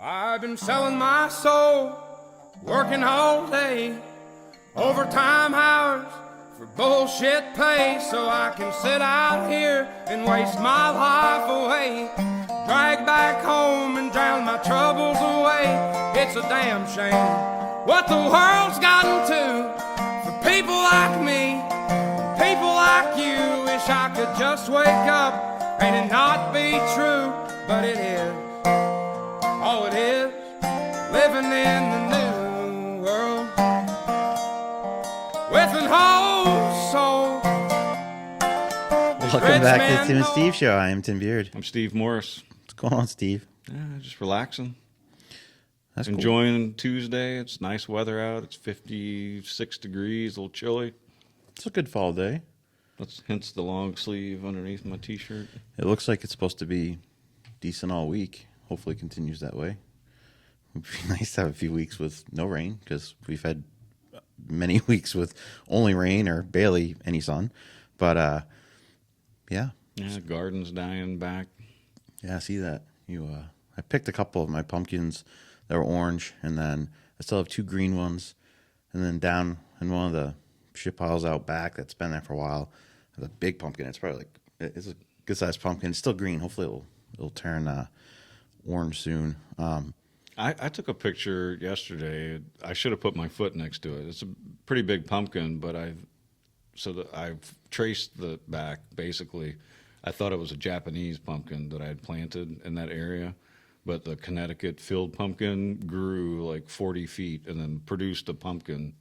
I've been selling my soul, working all day, overtime hours for bullshit pay, so I can sit out here and waste my life away, drag back home and drown my troubles away. It's a damn shame what the world's gotten to for people like me, people like you. Wish I could just wake up and it not be true, but it is. All it is, living in the new world with an whole soul. Welcome back to the Tim and Steve Show. I am Tim Beard. I'm Steve Morris. What's going on, Steve? Yeah, just relaxing. That's Enjoying cool. Tuesday. It's nice weather out. It's 56 degrees, a little chilly. It's a good fall day. Hence the long sleeve underneath my t-shirt. It looks like it's supposed to be decent all week. Hopefully it continues that way. It would be nice to have a few weeks with no rain, because we've had many weeks with only rain or barely any sun. But, yeah. Yeah, garden's dying back. Yeah, I see that. I picked a couple of my pumpkins that were orange, and then I still have two green ones. And then down in one of the shit piles out back that's been there for a while, there's a big pumpkin. It's probably it's a good-sized pumpkin. It's still green. Hopefully it'll turn orange soon. I took a picture yesterday. I should have put my foot next to it. It's a pretty big pumpkin, but I've traced the back. Basically, I thought it was a Japanese pumpkin that I had planted in that area, but the Connecticut field pumpkin grew like 40 feet and then produced a pumpkin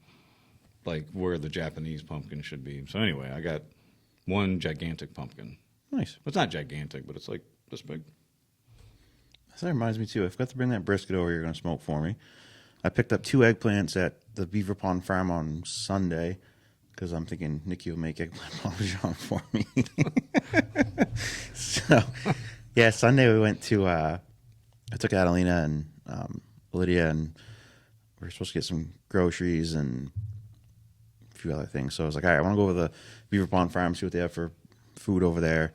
like where the Japanese pumpkin should be. So anyway, I got one gigantic pumpkin. Nice. It's not gigantic, but it's like this big. That reminds me, too. I forgot to bring that brisket over you're going to smoke for me. I picked up 2 eggplants at the Beaver Pond Farm on Sunday, because I'm thinking Nikki will make eggplant parmesan for me. So, yeah, Sunday we went to, I took Adelina and Lydia, and we were supposed to get some groceries and a few other things. So I was like, all right, I want to go over to the Beaver Pond Farm, see what they have for food over there.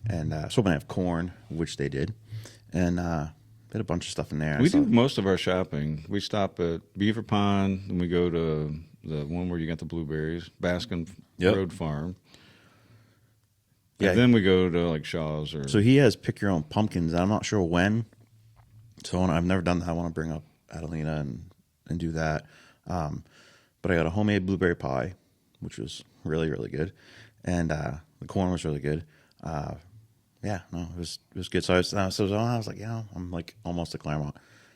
And I was hoping to have corn, which they did. And they had a bunch of stuff in there. We do most of our shopping. We stop at Beaver Pond, and we go to the one where you got the blueberries, Baskin Road Farm. Yeah. And then we go to like Shaw's. So he has pick your own pumpkins. I'm not sure when. So I've never done that. I want to bring up Adelina and do that. But I got a homemade blueberry pie, which was really, really good. And the corn was really good. Yeah, no, it was good. So I was like, I'm like almost to Claremont.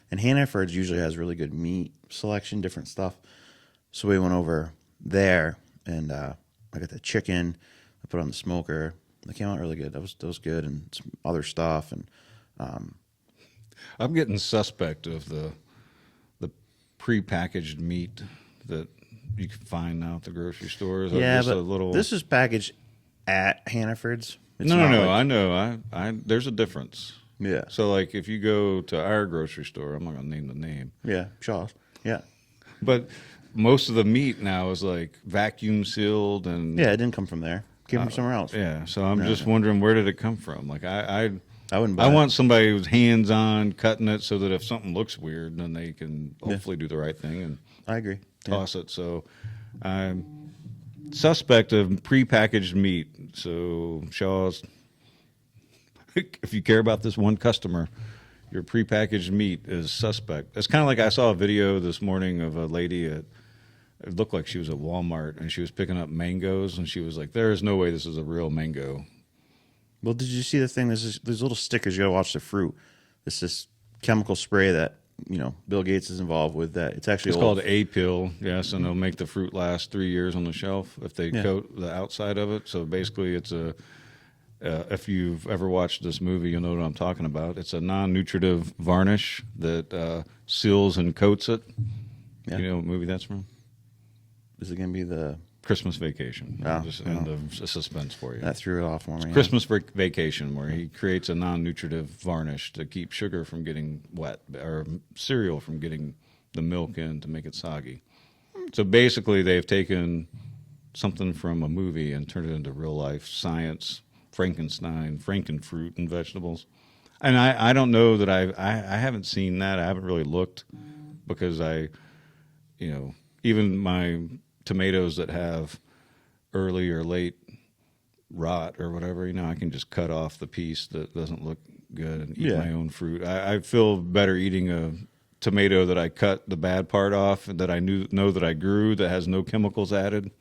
And Hannaford's usually has really good meat selection, different stuff. So we went over there, and I got the chicken. I put it on the smoker. It came out really good. That was good, and some other stuff. And I'm getting suspect of the prepackaged meat that you can find now at the grocery stores. Yeah, but this is packaged at Hannaford's. No, I know. I there's a difference. Yeah. So, like, if you go to our grocery store, I'm not going to name the name. Yeah, Shaw's. Yeah. But most of the meat now is, like, vacuum sealed and... Yeah, it didn't come from there. It came from somewhere else. Yeah, so I'm just wondering, where did it come from? Like, I wouldn't buy I it. want somebody who's hands-on cutting it so that if something looks weird, then they can hopefully do the right thing and I agree. toss it. So I'm suspect of prepackaged meat. So Shaw's, if you care about this one customer, your prepackaged meat is suspect. It's kind of like I saw a video this morning of a lady it looked like she was at Walmart, and she was picking up mangoes, and she was like, there is no way this is a real mango. Well, did you see the thing? There's little stickers. You got to watch the fruit. It's this chemical spray that, Bill Gates is involved with. That it's called A-pill, yes, and it'll make the fruit last 3 years on the shelf if they coat the outside of it. So basically, it's if you've ever watched this movie, you'll know what I'm talking about. It's a non-nutritive varnish that seals and coats it. Yeah. You know what movie that's from? Is it going to be the Christmas Vacation? Just end of suspense for you. That threw it off for me. Christmas Vacation, where he creates a non-nutritive varnish to keep sugar from getting wet, or cereal from getting the milk in to make it soggy. So basically, they've taken something from a movie and turned it into real life science, Frankenstein, Frankenfruit, and vegetables. And I don't know that I haven't seen that. I haven't really looked because even my tomatoes that have early or late rot or whatever, I can just cut off the piece that doesn't look good and eat my own fruit. I feel better eating a tomato that I cut the bad part off and that I know that I grew that has no chemicals added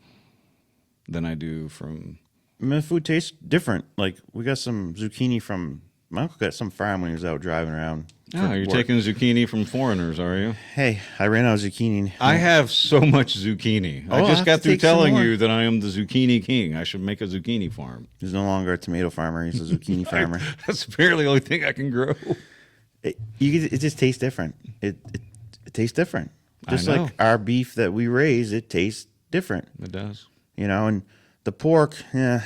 than I do from. I mean, the food tastes different. Like, we got some zucchini from my uncle got some farm when he was out driving around. Oh, you're taking zucchini from foreigners, are you? Hey, I ran out of zucchini. I have so much zucchini. I just got through telling you that I am the zucchini king. I should make a zucchini farm. He's no longer a tomato farmer. He's a zucchini farmer. That's apparently the only thing I can grow. It just tastes different. It tastes different. Just I know. like our beef that we raise, it tastes different. It does. And the pork, the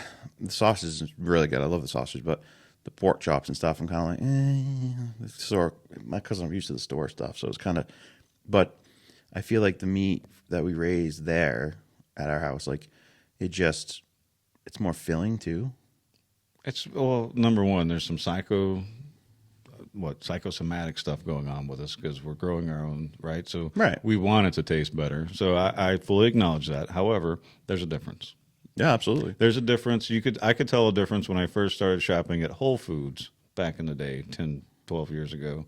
sausage is really good. I love the sausage, but the pork chops and stuff, I'm kind of like, store. Because I'm used to the store stuff, so it's kind of. But I feel like the meat that we raise there at our house, like it's more filling too. Number one, there's some psychosomatic stuff going on with us because we're growing our own, right? So we want it to taste better. So I fully acknowledge that. However, there's a difference. Yeah, absolutely. There's a difference. I could tell a difference when I first started shopping at Whole Foods back in the day, 10, 12 years ago.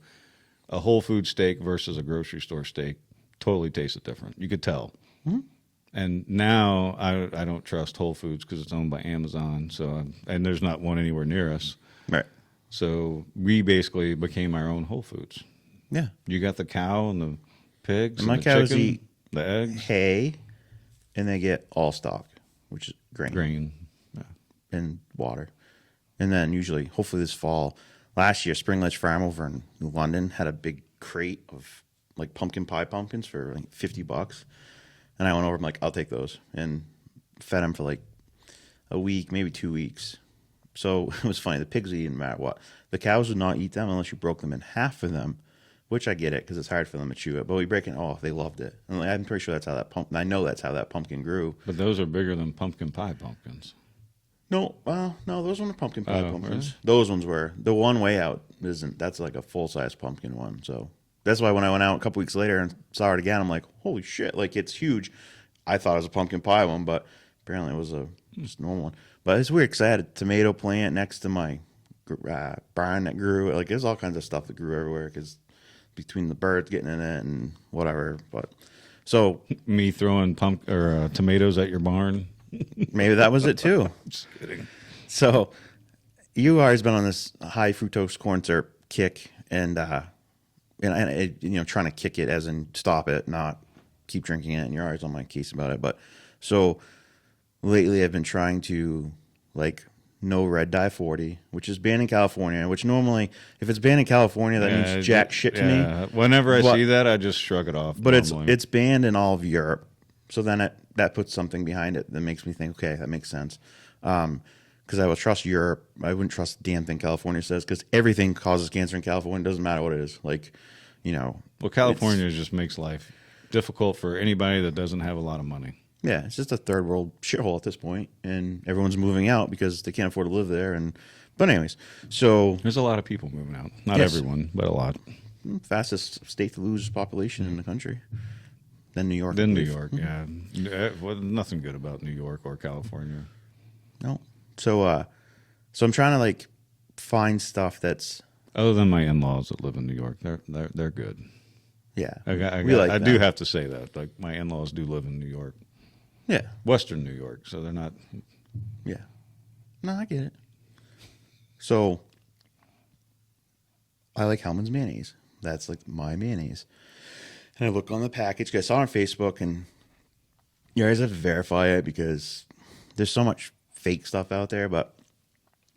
A Whole Food steak versus a grocery store steak totally tasted different. You could tell. Mm-hmm. And now I don't trust Whole Foods because it's owned by Amazon. And there's not one anywhere near us. Right. So we basically became our own Whole Foods. Yeah. You got the cow and the pigs and my the cows chicken, eat the eggs, hay, and they get all stock, which is grain, and water. And then usually, hopefully this fall, last year, Spring Ledge Farm over in London had a big crate of like pumpkin pie pumpkins for like $50. And I went over, I'm like, I'll take those, and fed them for like a week, maybe 2 weeks. So it was funny. The pigs would eat no matter what. The cows would not eat them unless you broke them in half for them, which I get it because it's hard for them to chew it. But we break it. Oh, they loved it. And like, I'm pretty sure that's how that pumpkin. I know that's how that pumpkin grew. But those are bigger than pumpkin pie pumpkins. No, those weren't pumpkin pie pumpkins. Really? Those ones were. The one way out isn't. That's like a full size pumpkin one. So that's why when I went out a couple weeks later and saw it again, I'm like, holy shit! Like, it's huge. I thought it was a pumpkin pie one, but apparently it was a just normal one. But it's weird because I had a tomato plant next to my barn that grew. Like, there's all kinds of stuff that grew everywhere because between the birds getting in it and whatever. But so me throwing tomatoes at your barn. Maybe that was it too. Just kidding. So you always been on this high fructose corn syrup kick, and trying to kick it as in stop it, not keep drinking it. And you're always on my case about it. But so lately I've been trying to no red dye 40, which is banned in California, which normally if it's banned in California, that means jack shit to me. Whenever I see that, I just shrug it off. But it's banned in all of Europe. So then that puts something behind it that makes me think, okay, that makes sense. Because I would trust Europe. I wouldn't trust the damn thing California says, because everything causes cancer in California. It doesn't matter what it is. Well, California just makes life difficult for anybody that doesn't have a lot of money. Yeah, it's just a third world shithole at this point, and everyone's moving out because they can't afford to live there. But anyways, so there's a lot of people moving out. Not everyone, but a lot. Fastest state to lose population in the country. Then New York. Yeah. Well, nothing good about New York or California. No. So I'm trying to find stuff that's other than my in-laws that live in New York. They're good. Yeah. I do have to say that. Like, my in-laws do live in New York. Yeah. Western New York, so they're not. Yeah. No, I get it. So I like Hellman's mayonnaise. That's my mayonnaise. And I look on the package, because I saw it on Facebook, and you always have to verify it because there's so much fake stuff out there. But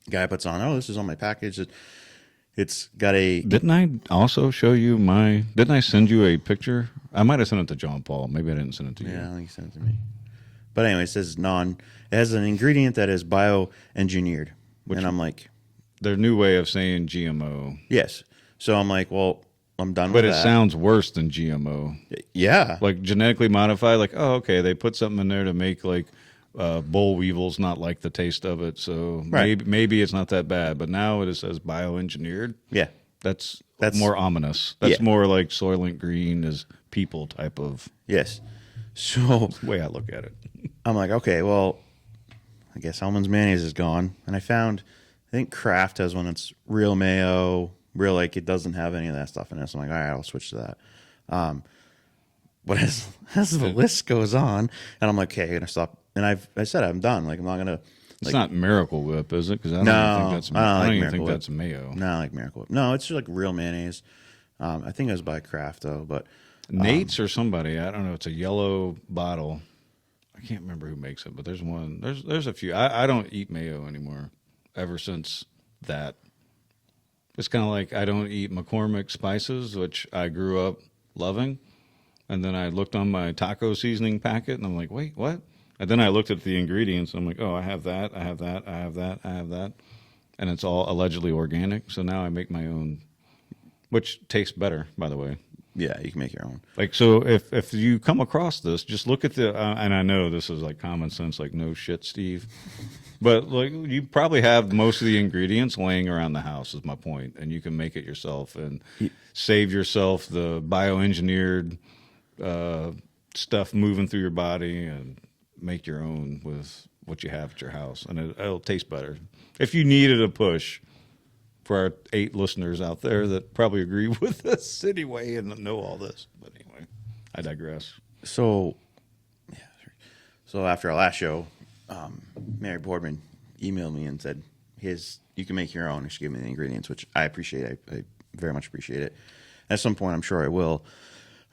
the guy puts on, this is on my package. It's got a... Didn't I also show you Didn't I send you a picture? I might have sent it to John Paul. Maybe I didn't send it to you. Yeah, I think you sent it to me. But anyway, it says it has an ingredient that is bioengineered. And I'm like... Their new way of saying GMO. Yes. So I'm like, well... I'm done with that. But it sounds worse than GMO. Yeah. Like genetically modified, okay, they put something in there to make boll weevil's not like the taste of it, so Right. maybe it's not that bad. But now it says bioengineered. Yeah. That's That's- more ominous. That's Yeah. more like Soylent Green is people type of Yes. So way I look at it. I'm like, okay, well, I guess Hellman's mayonnaise is gone. And I think Kraft has one that's real mayo, real, like, it doesn't have any of that stuff in it. So I'm like, all right, I'll switch to that. But as the list goes on, and I'm like, okay, I'm gonna stop. And I said I'm done. Like, I'm not gonna. It's not Miracle Whip, is it? Because I don't No, even think that's. I don't I like don't even Miracle think Whip. that's mayo. No, I like Miracle Whip. No, it's just like real mayonnaise. I think it was by Kraft though, but Nate's or somebody. I don't know. It's a yellow bottle. I can't remember who makes it, but there's one. There's a few. I don't eat mayo anymore. Ever since that, it's kind of like I don't eat McCormick spices, which I grew up loving. And then I looked on my taco seasoning packet, and I'm like, wait, what? And then I looked at the ingredients, and I'm like, oh, I have that, I have that, I have that, I have that. And it's all allegedly organic. So now I make my own, which tastes better, by the way. yeah, you can make your own. Like, so if you come across this, just look at the, and I know this is like common sense, like, no shit, Steve. But like, you probably have most of the ingredients laying around the house, is my point, and you can make it yourself and save yourself the bioengineered stuff moving through your body and make your own with what you have at your house, and it'll taste better. If you needed a push for our 8 listeners out there that probably agree with us anyway and know all this, but anyway, I digress. So, yeah. So after our last show, Mary Boardman emailed me and said, you can make your own. And she gave me the ingredients, which I appreciate. I very much appreciate it. At some point, I'm sure I will.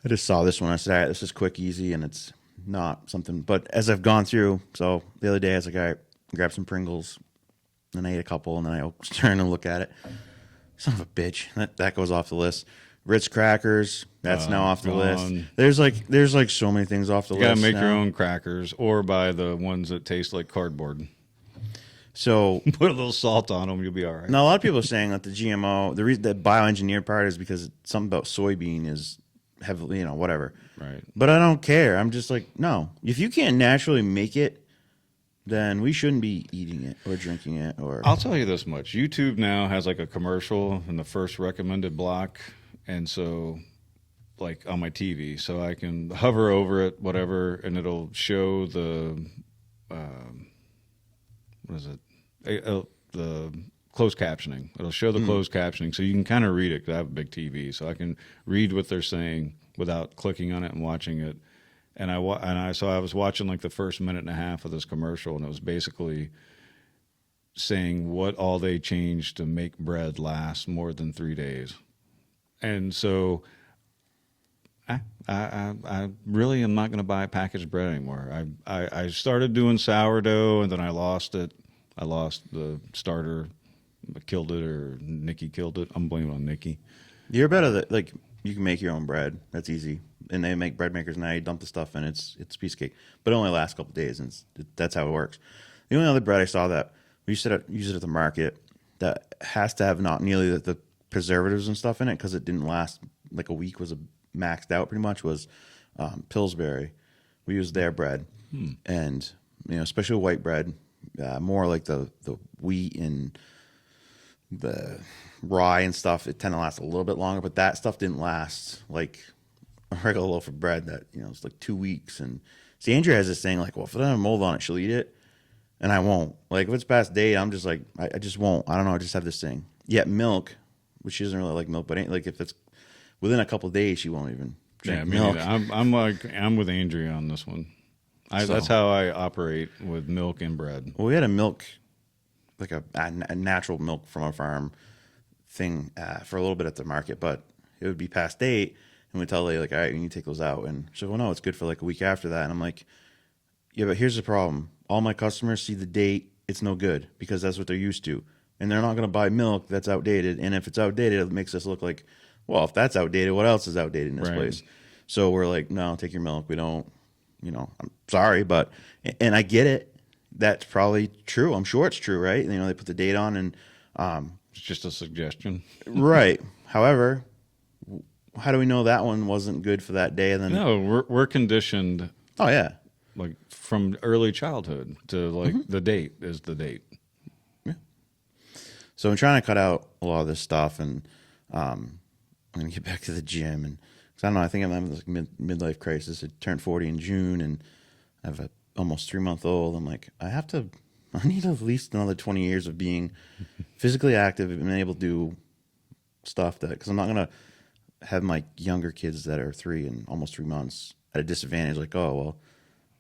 I just saw this one. I said, all right, this is quick, easy, and it's not something. But as I've gone through, so the other day I was like, all right, grab some Pringles. Then I ate a couple, and then I was trying to look at it. Son of a bitch. That goes off the list. Ritz crackers, that's now off the gone. list. There's like so many things off the You list. gotta make your now. own crackers or buy the ones that taste like cardboard. So Put a little salt on them, you'll be all right. now a lot of people are saying that the GMO, the reason the bioengineered part is because something about soybean is heavily, whatever. Right. But I don't care. I'm just like, no. If you can't naturally make it, then we shouldn't be eating it or drinking it. Or I'll tell you this much. YouTube now has like a commercial in the first recommended block. And so, like on my TV, so I can hover over it, whatever, and it'll show the, what is it? The closed captioning. It'll show the closed captioning. So you can kind of read it, because I have a big TV. So I can read what they're saying without clicking on it and watching it. And I was watching like the first minute and a half of this commercial, and it was basically saying what all they changed to make bread last more than 3 days. And so I really am not going to buy packaged bread anymore. I started doing sourdough, and then I lost it. I lost the starter, killed it, or Nikki killed it. I'm blaming on Nikki. you're better that like you can make your own bread. That's easy. And they make bread makers now. You dump the stuff in, it's a piece of cake. But it only lasts a couple of days, and that's how it works. The only other bread I saw that we used to use it at the market that has to have not nearly the preservatives and stuff in it, because it didn't last like a week, was maxed out pretty much, was Pillsbury. We used their bread, and especially white bread, more like the wheat and the rye and stuff. It tend to last a little bit longer, but that stuff didn't last like a regular loaf of bread that it's like 2 weeks. And see, Andrea has this thing like, well, if it doesn't have mold on it, she'll eat it, and I won't. Like if it's past date, I'm just like, I just won't. I don't know. I just have this thing. Yet milk, which she doesn't really like milk, but like if it's within a couple of days, she won't even drink milk. I'm with Andrea on this one. That's how I operate with milk and bread. Well, we had a milk, like a natural milk from a farm thing for a little bit at the market, but it would be past date, and we'd tell the lady, like, all right, you need to take those out. And she'll go, well, no, it's good for like a week after that. And I'm like, yeah, but here's the problem. All my customers see the date, it's no good, because that's what they're used to. And they're not going to buy milk that's outdated. And if it's outdated, it makes us look like, well, if that's outdated, what else is outdated in this place? So we're like, no, take your milk. We don't, I'm sorry, but, and I get it. That's probably true. I'm sure it's true, right? They put the date on, and It's just a suggestion. right. However, how do we know that one wasn't good for that day? And then No, we're conditioned. oh yeah, like from early childhood to like the date is the date. So I'm trying to cut out a lot of this stuff, and I'm going to get back to the gym. And cause I don't know, I think I'm having this midlife crisis. I turned 40 in June, and I have a almost 3-month-old. I'm like, I need at least another 20 years of being physically active and being able to do stuff because I'm not going to have my younger kids that are 3 and almost 3 months at a disadvantage. Like, oh, well,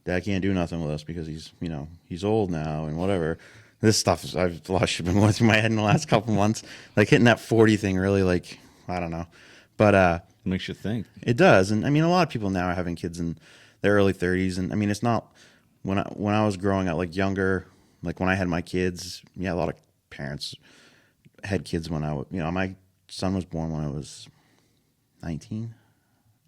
Dad can't do nothing with us because he's old now and whatever. This stuff is, I've lost shit been going through my head in the last couple months. Like hitting that 40 thing really, like, I don't know. But Makes you think. it does. And I mean, a lot of people now are having kids in their early 30s. And I mean, it's not when I was growing up, like younger, like when I had my kids, yeah, a lot of parents had kids when my son was born when I was 19,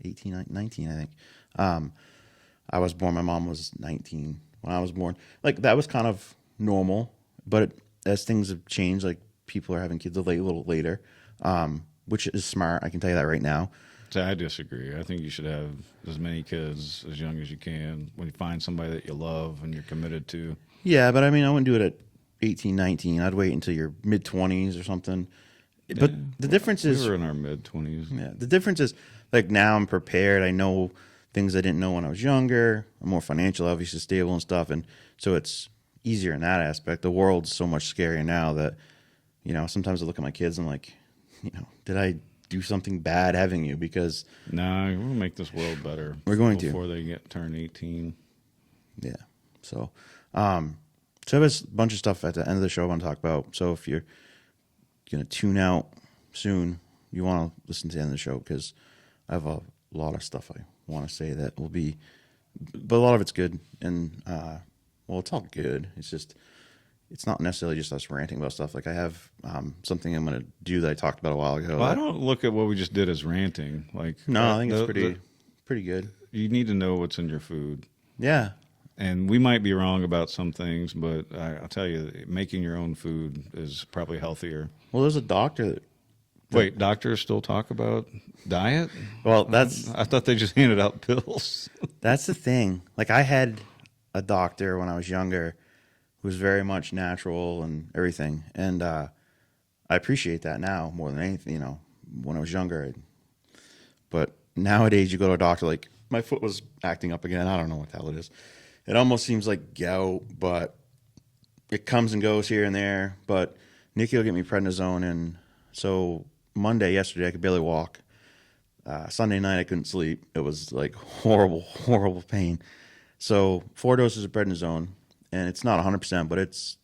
I think. I was born, my mom was 19 when I was born. Like that was kind of normal. But as things have changed, like people are having kids a little later, which is smart. I can tell you that right now. So I disagree. I think you should have as many kids as young as you can when you find somebody that you love and you're committed to. Yeah, but I mean, I wouldn't do it at 18, 19. I'd wait until your mid-20s or something. But the difference is... We were in our mid-20s. Yeah, the difference is, like, now I'm prepared. I know things I didn't know when I was younger. I'm more financial, obviously stable and stuff. And so it's easier in that aspect. The world's so much scarier now that, sometimes I look at my kids and I'm like, did I do something bad having you? Because nah, we're going to make this world better. We're going before they turn 18. Yeah. So, so there's a bunch of stuff at the end of the show I want to talk about. So if you're going to tune out soon, you want to listen to the end of the show because I have a lot of stuff I want to say that will be, but a lot of it's good. And, well, it's all good. It's just, it's not necessarily just us ranting about stuff. Like I have something I'm going to do that I talked about a while ago. Well, I don't look at what we just did as ranting. Like no, I think it's pretty good. You need to know what's in your food. Yeah. And we might be wrong about some things, but I'll tell you, making your own food is probably healthier. Well, there's a doctor that... Wait, doctors still talk about diet? Well, I thought they just handed out pills. That's the thing. Like I had a doctor when I was younger who was very much natural and everything. And I appreciate that now more than anything, when I was younger. But nowadays you go to a doctor, like my foot was acting up again. I don't know what the hell it is. It almost seems like gout, but it comes and goes here and there. But Nikki will get me prednisone. And so yesterday, I could barely walk. Sunday night, I couldn't sleep. It was like horrible, horrible pain. So 4 doses of prednisone, and it's not 100%, but it's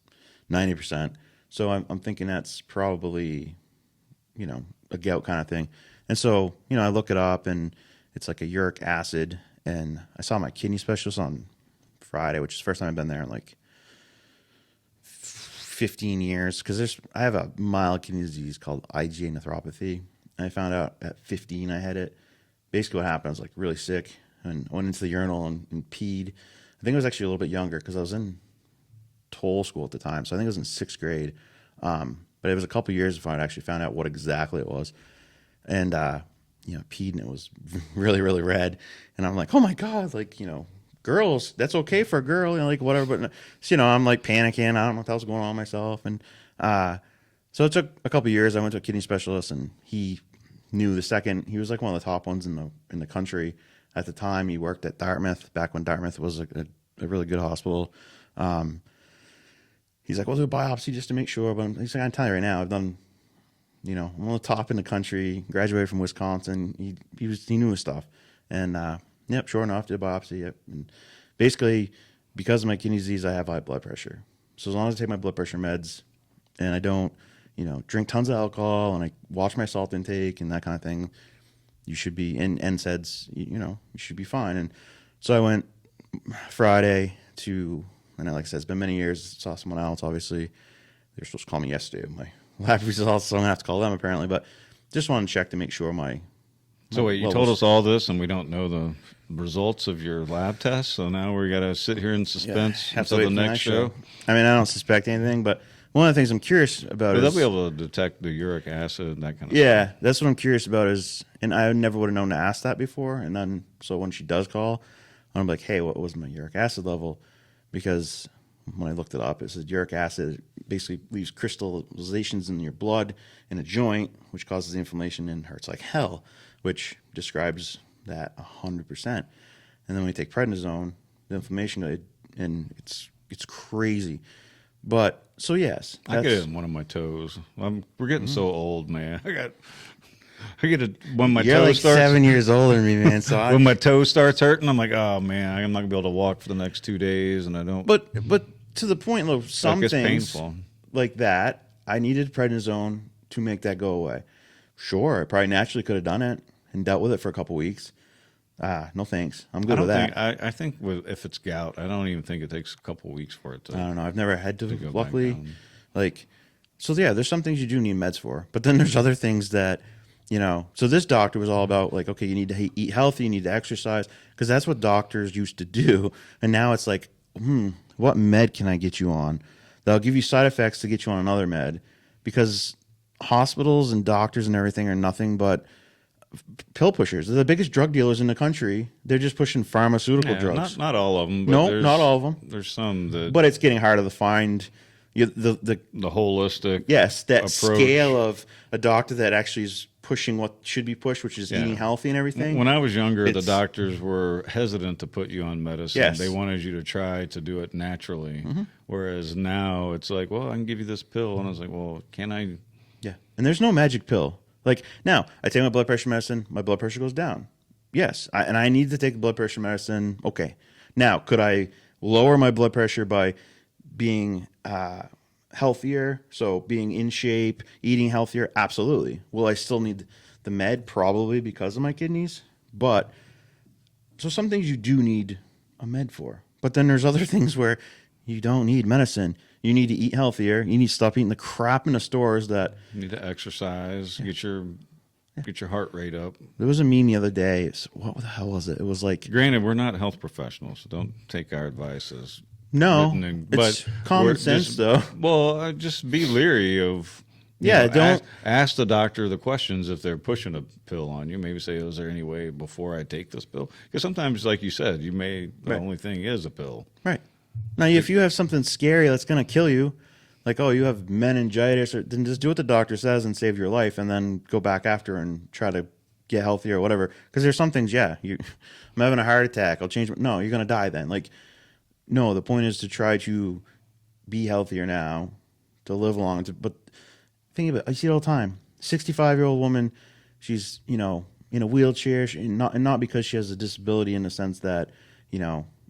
90%. So I'm thinking that's probably, a gout kind of thing. And so, I look it up, and it's like a uric acid. And I saw my kidney specialist on Friday, which is the first time I've been there in like 15 years. Because I have a mild kidney disease called IgA nephropathy. And I found out at 15 I had it. Basically what happened, I was like really sick and went into the urinal and peed. I think I was actually a little bit younger because I was in toll school at the time. So I think I was in 6th grade. But it was a couple years before I actually found out what exactly it was. And, peed and it was really, really red. And I'm like, oh my God, like, girls, that's okay for a girl, like whatever. But, I'm like panicking. I don't know what the hell's going on myself. And so it took a couple years. I went to a kidney specialist and he knew the second. He was like one of the top ones in the country at the time. He worked at Dartmouth back when Dartmouth was a really good hospital. He's like, we'll do a biopsy just to make sure. But he's like, I'm telling you right now, I've done, I'm on the top in the country, graduated from Wisconsin. He knew his stuff. And, yep, sure enough, did a biopsy. Yep. And basically, because of my kidney disease, I have high blood pressure. So as long as I take my blood pressure meds and I don't, drink tons of alcohol and I watch my salt intake and that kind of thing, you should be, and NSAIDs, you should be fine. And so I went Friday and like I said, it's been many years, saw someone else, obviously. They're supposed to call me yesterday. My lab results, so I'm going to have to call them apparently. But just wanted to check to make sure So wait, you told us all this and we don't know the results of your lab test, so now we got to sit here in suspense until the next show? I mean, I don't suspect anything, but one of the things I'm curious about is... they'll be able to detect the uric acid, that kind of stuff. Yeah, that's what I'm curious about is, and I never would have known to ask that before, and then, so when she does call, I'm like, hey, what was my uric acid level? Because when I looked it up, it says uric acid basically leaves crystallizations in your blood in a joint, which causes the inflammation and hurts like hell, which describes that 100%. And then when you take prednisone, the inflammation, and it's crazy. But so yes, I get it in one of my toes. We're getting so old, man. I get it when my you're toe like starts. 7 years older than me, man. So When my toe starts hurting, I'm like, oh man, I'm not gonna be able to walk for the next 2 days, and I don't. But to the point, though, some Like, it's things painful. like that, I needed prednisone to make that go away. Sure, I probably naturally could have done it and dealt with it for a couple weeks. No thanks. I'm good with that. I think if it's gout, I don't even think it takes a couple weeks for it to. I don't know. I've never had to, go back luckily. down. Like, so yeah, there's some things you do need meds for. But then there's other things that, so this doctor was all about, like, okay, you need to eat healthy, you need to exercise, because that's what doctors used to do. And now it's like, what med can I get you on? They'll give you side effects to get you on another med, because hospitals and doctors and everything are nothing but pill pushers. They're the biggest drug dealers in the country. They're just pushing pharmaceutical drugs. Not all of them. But No, not all of them. There's some that. But it's getting harder to find the holistic. yes, that approach. scale of a doctor that actually is pushing what should be pushed, which is eating healthy and everything. When I was younger, the It's- doctors were hesitant to put you on medicine. Yes. They wanted you to try to do it naturally. Whereas now it's like, well, I can give you this pill. And I was like, well, can I? Yeah, and there's no magic pill. Like now, I take my blood pressure medicine, my blood pressure goes down. Yes, and I need to take blood pressure medicine. Okay, now could I lower my blood pressure by being healthier? So being in shape, eating healthier? Absolutely. Will I still need the med? Probably, because of my kidneys. But so some things you do need a med for. But then there's other things where you don't need medicine. You need to eat healthier. You need to stop eating the crap in the stores that. You need to exercise, get your heart rate up. There was a meme the other day. What the hell was it? It was like, Granted, we're not health professionals, so don't take our advice as no, written in- it's but common we're sense, just- though. Well, just be leery of. Yeah, don't- ask the doctor the questions if they're pushing a pill on you. Maybe say, "Is there any way before I take this pill?" Because sometimes, like you said, the Right. only thing is a pill. Right. Now, if you have something scary that's going to kill you, like, oh, you have meningitis, then just do what the doctor says and save your life, and then go back after and try to get healthier or whatever. Because there's some things, I'm having a heart attack. I'll change. No, you're going to die then. Like, no, the point is to try to be healthier now, to live long. But think of it. I see it all the time. 65-year-old woman, she's, in a wheelchair, and not because she has a disability in the sense that,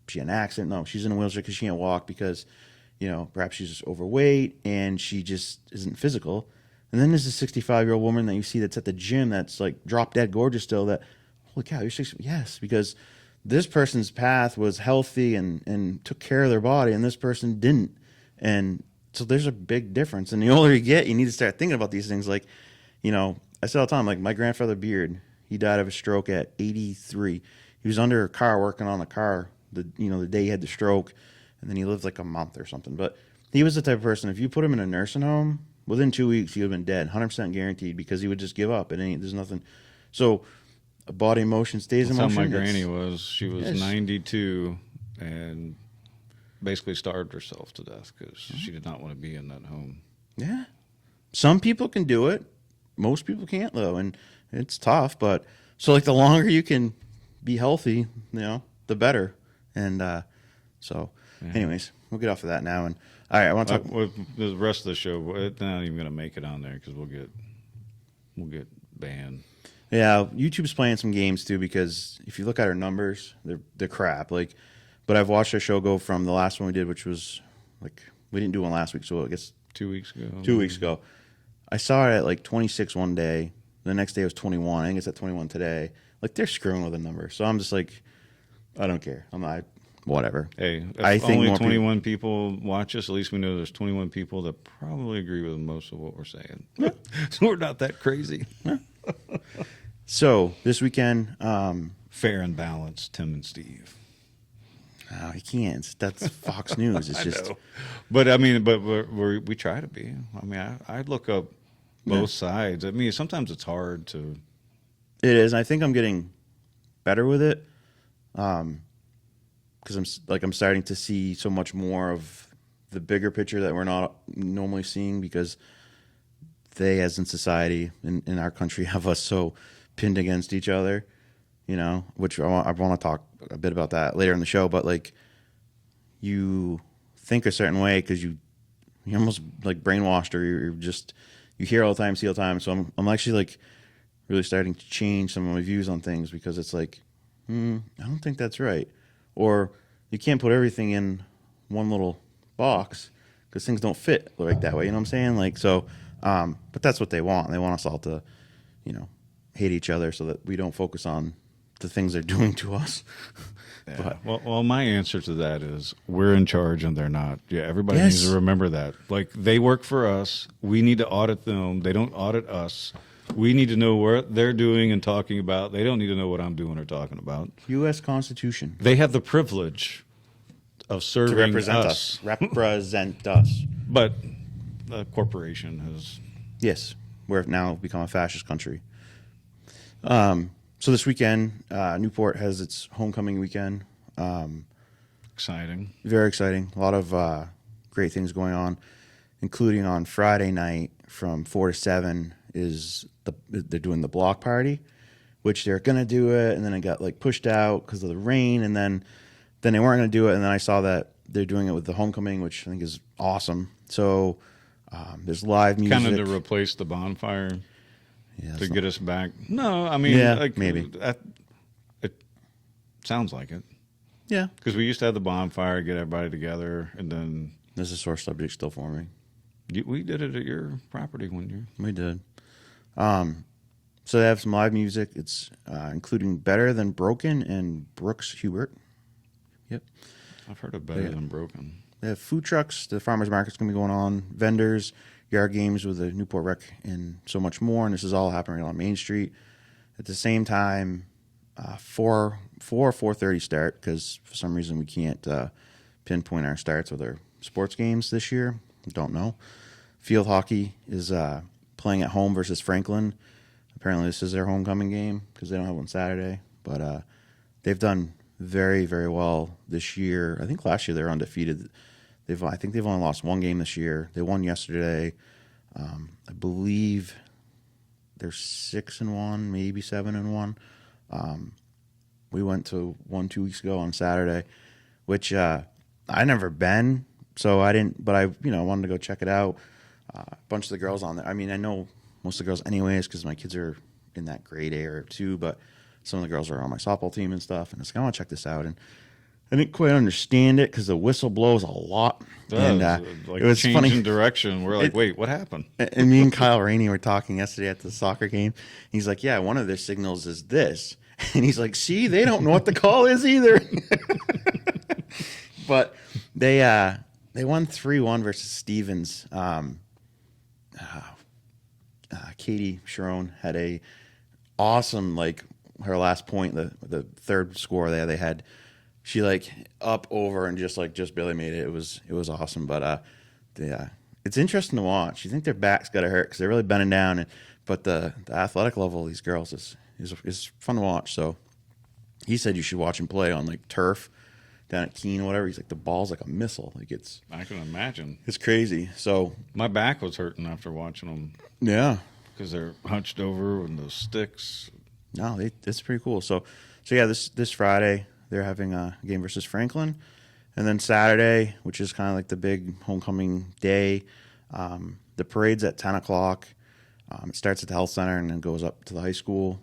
she had an accident. No, she's in a wheelchair because she can't walk because, perhaps she's just overweight and she just isn't physical. And then there's a 65-year-old woman that you see that's at the gym that's like drop dead gorgeous still. That, holy cow, you're 60. Yes, because this person's path was healthy and took care of their body, and this person didn't. And so there's a big difference. And the older you get, you need to start thinking about these things. Like, I say all the time, like my grandfather Beard, he died of a stroke at 83. He was under a car working on a car the day he had the stroke, and then he lived like a month or something. But he was the type of person, if you put him in a nursing home, within 2 weeks he would have been dead, 100% guaranteed, because he would just give up. There's nothing. So a body in motion stays in That's motion. how my granny was. She was Yes. 92 and basically starved herself to death because she did not want to be in that home. Yeah. Some people can do it. Most people can't, though, and it's tough. But so, like, the longer you can be healthy, the better. And anyways, we'll get off of that now. And all right, I want to talk. With the rest of the show, it's not even going to make it on there because we'll get banned. Yeah, YouTube's playing some games too, because if you look at our numbers, they're crap. Like, but I've watched our show go from the last one we did, which was like we didn't do one last week, so I guess 2 weeks ago. 2 weeks ago. I saw it at like 26 one day. The next day it was 21. I think it's at 21 today. Like, they're screwing with a number. So I'm just like, I don't care. I'm not, whatever. Hey, if I think only more 21 people watch us, at least we know there's 21 people that probably agree with most of what we're saying. So we're not that crazy. So this weekend, Fair and balanced, Tim and Steve. no, you can't. That's Fox News. It's just, know. But I mean, we try to be. I mean, I look up both sides. I mean, sometimes it's hard to. it is. And I think I'm getting better with it. because I'm starting to see so much more of the bigger picture that we're not normally seeing, because they, as in society, in our country, have us so pinned against each other, which I want to talk a bit about that later in the show. But like, you think a certain way because you're almost like brainwashed, or you hear all the time, see all the time. So I'm actually like really starting to change some of my views on things, because it's like, I don't think that's right. Or you can't put everything in one little box, because things don't fit like that way. You know what I'm saying? Like, so, but that's what they want. They want us all to, hate each other so that we don't focus on the things they're doing to us. Yeah. Well, my answer to that is we're in charge and they're not. Yeah, everybody needs to remember that. Like, they work for us. We need to audit them. They don't audit us. We need to know what they're doing and talking about. They don't need to know what I'm doing or talking about. U.S. Constitution. They have the privilege of serving to represent us. Represent us. But the corporation has... Yes, we've now become a fascist country. So this weekend, Newport has its homecoming weekend. Exciting. Very exciting. A lot of great things going on, including on Friday night from 4 to 7 they're doing the block party, which they're going to do it, and then it got like pushed out because of the rain, and then they weren't going to do it, and then I saw that they're doing it with the homecoming, which I think is awesome. So there's live music. Kind of to replace the bonfire. Yeah, to get us back. No, I mean, maybe. It sounds like it. Yeah. Because we used to have the bonfire, get everybody together, and then... This is a sore subject still for me. We did it at your property one year. We did. So they have some live music. It's including Better Than Broken and Brooks Hubert. Yep. I've heard of Better Than Broken. They have food trucks. The farmers market's going to be going on. Vendors, yard games with the Newport Rec, and so much more. And this is all happening on Main Street. At the same time, 4:30 start, because for some reason we can't pinpoint our starts with our sports games this year. Don't know. Field hockey is playing at home versus Franklin. Apparently this is their homecoming game because they don't have one Saturday. But they've done very, very well this year. I think last year they were undefeated. I think they've only lost one game this year. They won yesterday. I believe they're 6-1, maybe 7-1. We went to one 2 weeks ago on Saturday, which I never been, so I didn't. But I wanted to go check it out. A bunch of the girls on there. I mean, I know most of the girls anyways because my kids are in that grade A or 2, but some of the girls are on my softball team and stuff. And I was like, I want to check this out. And I didn't quite understand it because the whistle blows a lot. And like it was changing funny. direction. We're like, wait, what happened? And me and Kyle Rainey were talking yesterday at the soccer game. He's like, yeah, one of their signals is this. And he's like, see, they don't know what the call is either. But they won 3-1 versus Stevens. Katie Sharon had a awesome, like, her last point, the third score they had. She like up over and just barely made it. It was awesome, but it's interesting to watch. You think their backs got to hurt because they're really bending down, but the athletic level of these girls is fun to watch. So he said you should watch them play on like turf down at Keene or whatever. He's like, the ball's like a missile. Like I can imagine. It's crazy. So my back was hurting after watching them. Yeah, because they're hunched over with those sticks. No, it's pretty cool. So yeah, this Friday they're having a game versus Franklin, and then Saturday, which is kind of like the big homecoming day, the parade's at 10 o'clock. It starts at the health center and then goes up to the high school.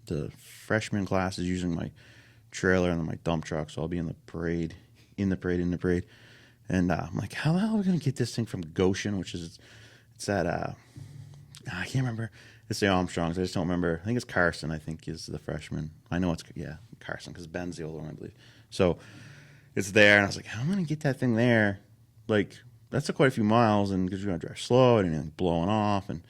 The freshman class is using my trailer and then my dump truck, so I'll be in the parade. And I'm like, how the hell are we going to get this thing from Goshen, which is, it's at, I can't remember. It's the Armstrongs. I just don't remember. I think it's Carson, I think, is the freshman. I know it's, Carson, because Ben's the older one, I believe. So it's there, and I was like, how am I going to get that thing there? Like, that's quite a few miles, and because you're going to drive slow and it's blowing off, and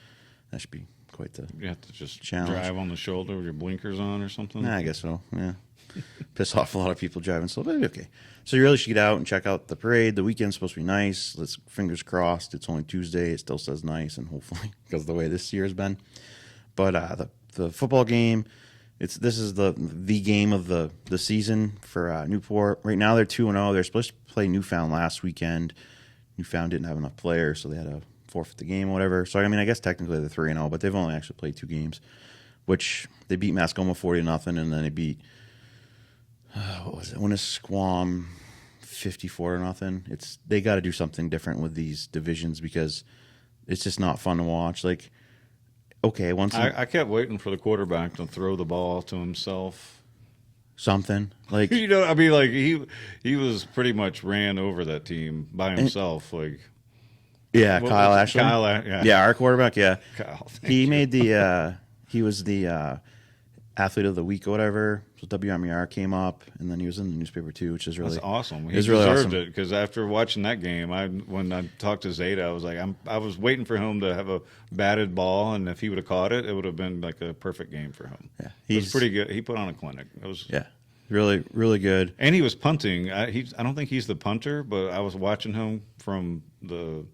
that should be quite the You have to just challenge. drive on the shoulder with your blinkers on or something? Nah, I guess so, yeah. Piss off a lot of people driving slow, but okay. So you really should get out and check out the parade. The weekend's supposed to be nice. Let's fingers crossed. It's only Tuesday. It still says nice, and hopefully, because of the way this year has been. But the football game this is the game of the season for Newport. Right now they're 2-0. They're supposed to play Newfound last weekend. Newfound didn't have enough players, so they had to forfeit the game or whatever. So I mean, I guess technically they're 3-0, but they've only actually played 2 games, which they beat Mascoma 40-0, and then they beat what was it? Winnisquam 54-0. They got to do something different with these divisions because it's just not fun to watch. Like, okay, I kept waiting for the quarterback to throw the ball to himself. Something like You know, I mean, like he was pretty much ran over that team by himself. Like, yeah, what Kyle was it? Ashton. Yeah, our quarterback. Yeah, Kyle. he made the he was the athlete of the week or whatever. So WMER came up, and then he was in the newspaper too, which is really That's awesome. He it's really deserved awesome. it because after watching that game, when I talked to Zeta, I was like, I was waiting for him to have a batted ball, and if he would have caught it, it would have been like a perfect game for him. Yeah, He was pretty good. He put on a clinic. It was really really good. and he was punting. I don't think he's the punter, but I was watching him from the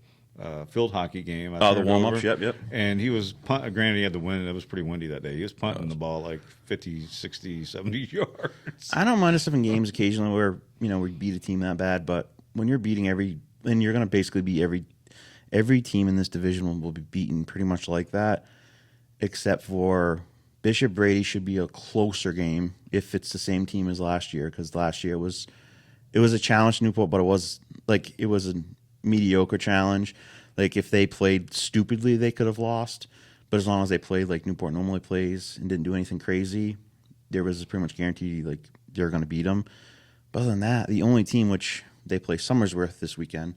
field hockey game. Oh, the warm-ups, yep. And he was granted he had the wind. It was pretty windy that day. He was punting the ball like 50, 60, 70 yards. I don't mind us in games occasionally where we beat a team that bad, but when you're beating and you're going to basically beat every team in this division will be beaten pretty much like that, except for Bishop Brady should be a closer game if it's the same team as last year, because last year it was a challenge to Newport, but it was a mediocre challenge. Like if they played stupidly, they could have lost, but as long as they played like Newport normally plays and didn't do anything crazy, there was pretty much guaranteed like they're going to beat them. But other than that, the only team which they play Summersworth this weekend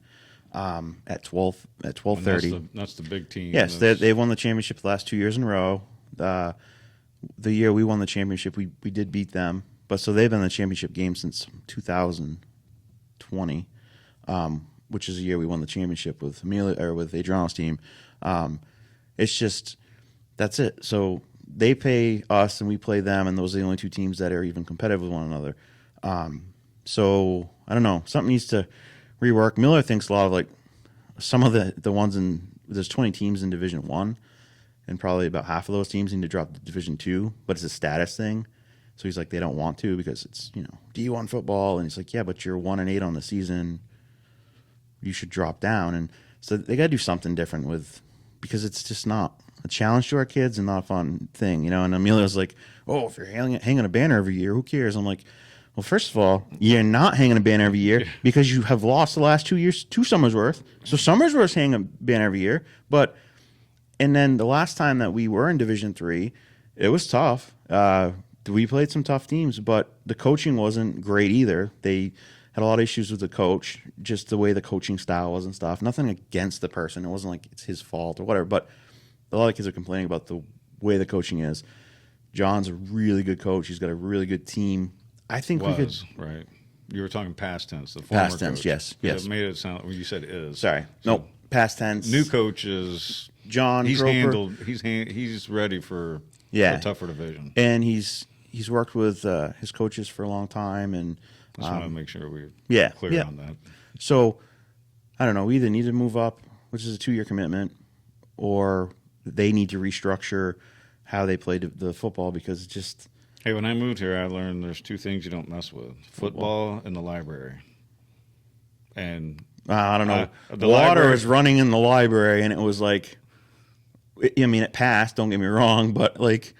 at 12:30. That's the big team. Yes, they've won the championship the last 2 years in a row. The year we won the championship, we did beat them, but so they've been in the championship game since 2020, which is the year we won the championship with Adriano's team. It's just that's it. So they play us and we play them, and those are the only 2 teams that are even competitive with one another. So I don't know. Something needs to rework. Miller thinks a lot of like some of the ones there's 20 teams in Division 1, and probably about half of those teams need to drop to Division 2, but it's a status thing. So he's like, they don't want to because it's, D1 football. And he's like, yeah, but you're 1-8 on the season. You should drop down. And so they got to do something different because it's just not a challenge to our kids and not a fun thing, And Emilio's like, oh, if you're hanging a banner every year, who cares? I'm like, well, first of all, you're not hanging a banner every year because you have lost the last 2 years to Summersworth. So Summersworth's hanging a banner every year. And then the last time that we were in Division 3, it was tough. We played some tough teams, but the coaching wasn't great either. They had a lot of issues with the coach, just the way the coaching style was and stuff. Nothing against the person. It wasn't like it's his fault or whatever, but a lot of kids are complaining about the way the coaching is. John's a really good coach. He's got a really good team. I think we could. Right. You were talking past tense. The former Past tense, coach. yes. It made it sound. Well, you said is. Sorry. Nope. Past tense. New coach is John. He's Proper. handled. He's ready for a tougher division. And he's worked with his coaches for a long time, and Just want to make sure we're clear on that. So I don't know. We either need to move up, which is a 2-year commitment, or they need to restructure how they play the football because it's just. Hey, when I moved here, I learned there's 2 things you don't mess with: football and the library. And I don't know. The water library was running in the library, and it was like, I mean, it passed. Don't get me wrong, but like,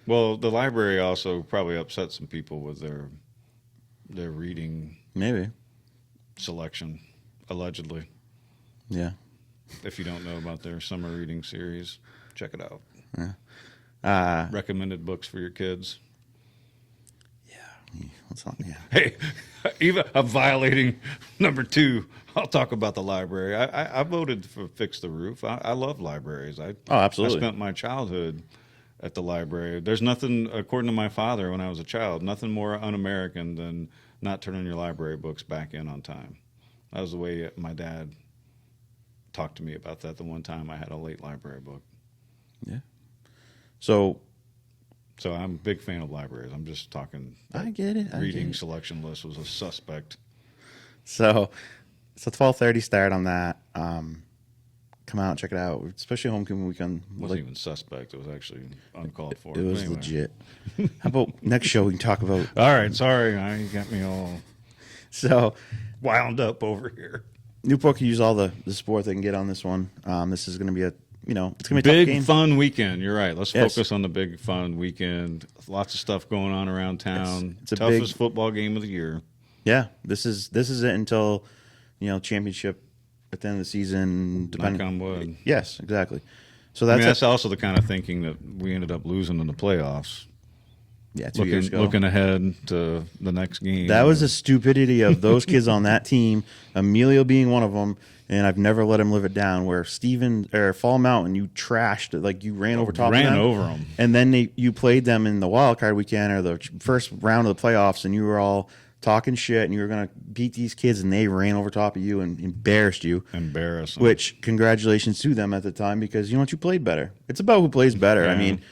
well, the library also probably upset some people with their reading maybe selection, allegedly. Yeah. If you don't know about their summer reading series, check it out. Yeah. Recommended books for your kids. Yeah. What's on? Yeah. Hey, even I'm violating number 2. I'll talk about the library. I voted for Fix the Roof. I love libraries. Absolutely. I spent my childhood at the library. There's nothing, according to my father when I was a child, nothing more un-American than not turning your library books back in on time. That was the way my dad talked to me about that the one time I had a late library book. Yeah. So I'm a big fan of libraries. I'm just talking. I get it. Reading selection list was a suspect. So 12:30 start on that. come out and check it out, especially homecoming weekend. It wasn't even suspect. It was actually uncalled for. It was Anyway. legit. How about next show we can talk about? All right, sorry. You got me all So wound up over here. Newport can use all the support they can get on this one. This is going to be it's going to be a tough Big game. fun weekend. You're right. Let's Yes. focus on the big fun weekend. Lots of stuff going on around town. It's a Toughest big- football game of the year. Yeah, this is it until championship at the end of the season. Knock on wood. Yes, exactly. So I that's mean, that's also the kind of thinking that we ended up losing in the playoffs. 2 years ago. Looking ahead to the next game. That was the stupidity of those kids on that team, Emilio being one of them, and I've never let him live it down, where Fall Mountain, you trashed it, like you ran over top of them. Ran over them. And then you played them in the wild card weekend or the first round of the playoffs, and you were all talking shit, and you were going to beat these kids, and they ran over top of you and embarrassed you. Embarrassing. Which, congratulations to them at the time, because you played better. It's about who plays better. Yeah. I mean,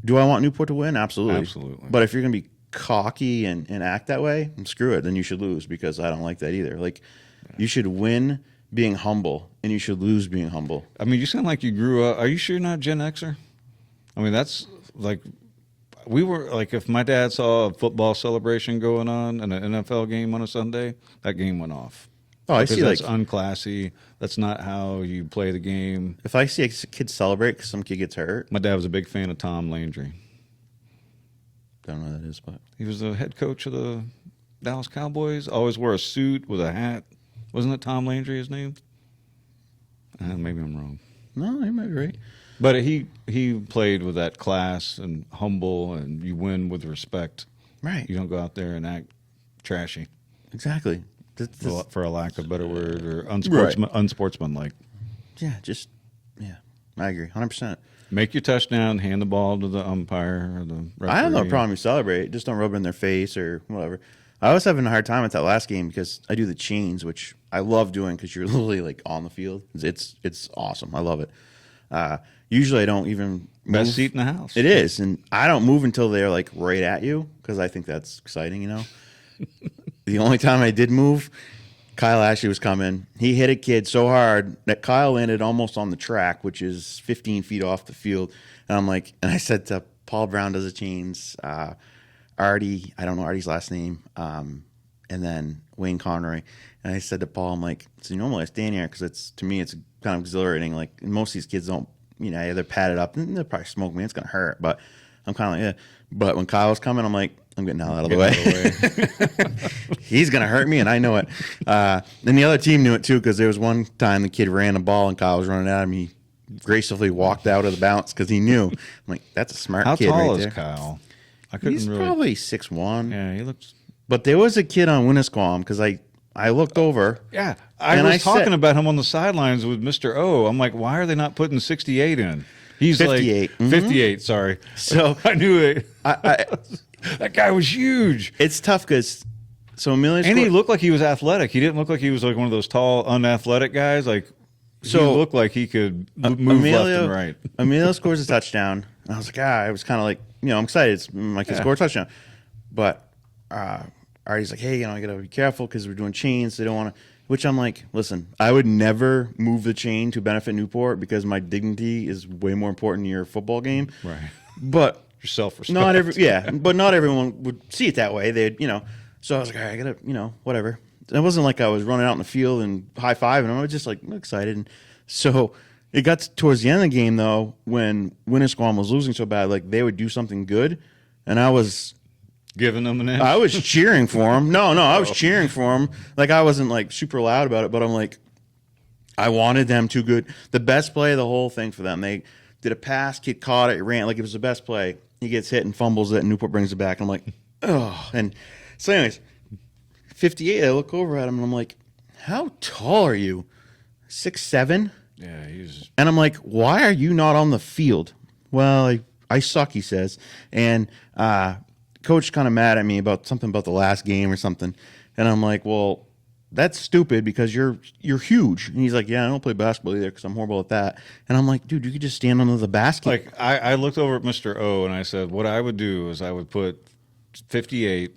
do I want Newport to win? Absolutely. Absolutely. But if you're going to be cocky and act that way, screw it. Then you should lose, because I don't like that either. Like, you should win being humble, and you should lose being humble. I mean, you sound like you grew up. Are you sure you're not Gen Xer? I mean, that's like we were like, if my dad saw a football celebration going on and an NFL game on a Sunday, that game went off. Oh, I Because see. that's Like, unclassy. That's not how you play the game. if I see a kid celebrate because some kid gets hurt, My dad was a big fan of Tom Landry. don't know who that is, but He was the head coach of the Dallas Cowboys. Always wore a suit with a hat. Wasn't it Tom Landry, his name? Maybe I'm wrong. no, you might be right. But he played with that class and humble, and you win with respect. Right. You don't go out there and act trashy, Exactly. for a lack of a better word, or Right. unsportsmanlike. Yeah, I agree, 100%. Make your touchdown, hand the ball to the umpire or the referee. I have no problem you celebrate. Just don't rub it in their face or whatever. I was having a hard time at that last game because I do the chains, which I love doing because you're literally like on the field. It's awesome. I love it. Usually I don't even move. Best seat in the house. It is, and I don't move until they're like right at you because I think that's exciting. The only time I did move, Kyle Ashley was coming. He hit a kid so hard that Kyle landed almost on the track, which is 15 feet off the field. And I'm like, and I said to Paul Brown does the chains, Artie, I don't know Artie's last name, and then Wayne Conroy. And I said to Paul, I'm like, so normally I stand here because to me it's kind of exhilarating. Like most of these kids don't, they're padded up and they'll probably smoke me. It's gonna hurt, but I'm kind of like, yeah. But when Kyle was coming, I'm like, I'm getting the hell out of the way. He's gonna hurt me, and I know it. And the other team knew it too, because there was one time the kid ran a ball and Kyle was running at him. He gracefully walked out of the bounce because he knew. I'm like, that's a smart How kid tall right is there. Kyle? I couldn't He's really. probably 6'1". Yeah, he looks. But there was a kid on Winnisquam because I looked over. Yeah, I And was I talking said- about him on the sidelines with Mr. O. I'm like, why are they not putting 68 in? He's 58. like 58. Sorry. So I knew it. I That guy was huge. it's tough because Emilio And he scored- looked like he was athletic. He didn't look like he was like one of those tall, unathletic guys. Like, he looked like he could move left and right. Emilio scores a touchdown. And I was like, I was kind of like, I'm excited. It's my kid scored a touchdown. But Artie's like, hey, I got to be careful because we're doing chains. They don't want to. Which I'm like, listen, I would never move the chain to benefit Newport because my dignity is way more important in your football game. Right. But Your self-respect. but not everyone would see it that way. They'd, So I was like, all right, I gotta, whatever. It wasn't like I was running out in the field and high fiving them. I was just like excited. And so it got towards the end of the game though, when Winnisquam was losing so bad, like they would do something good, and I was Giving them an inch. I was cheering for him. No, I was cheering for him. Like I wasn't like super loud about it, but I'm like, I wanted them to good. The best play of the whole thing for them. They did a pass, kid caught it, ran like it was the best play. He gets hit and fumbles it, and Newport brings it back. And I'm like, oh. And so, anyways, 58. I look over at him and I'm like, how tall are you? 6'7"? Yeah, he's. And I'm like, why are you not on the field? Well, I suck, he says. And coach kind of mad at me about something about the last game or something. And I'm like, well, that's stupid because you're huge. And he's like, yeah, I don't play basketball either because I'm horrible at that. And I'm like, dude, you could just stand under the basket. Like, I looked over at Mr. O and I said, what I would do is I would put 58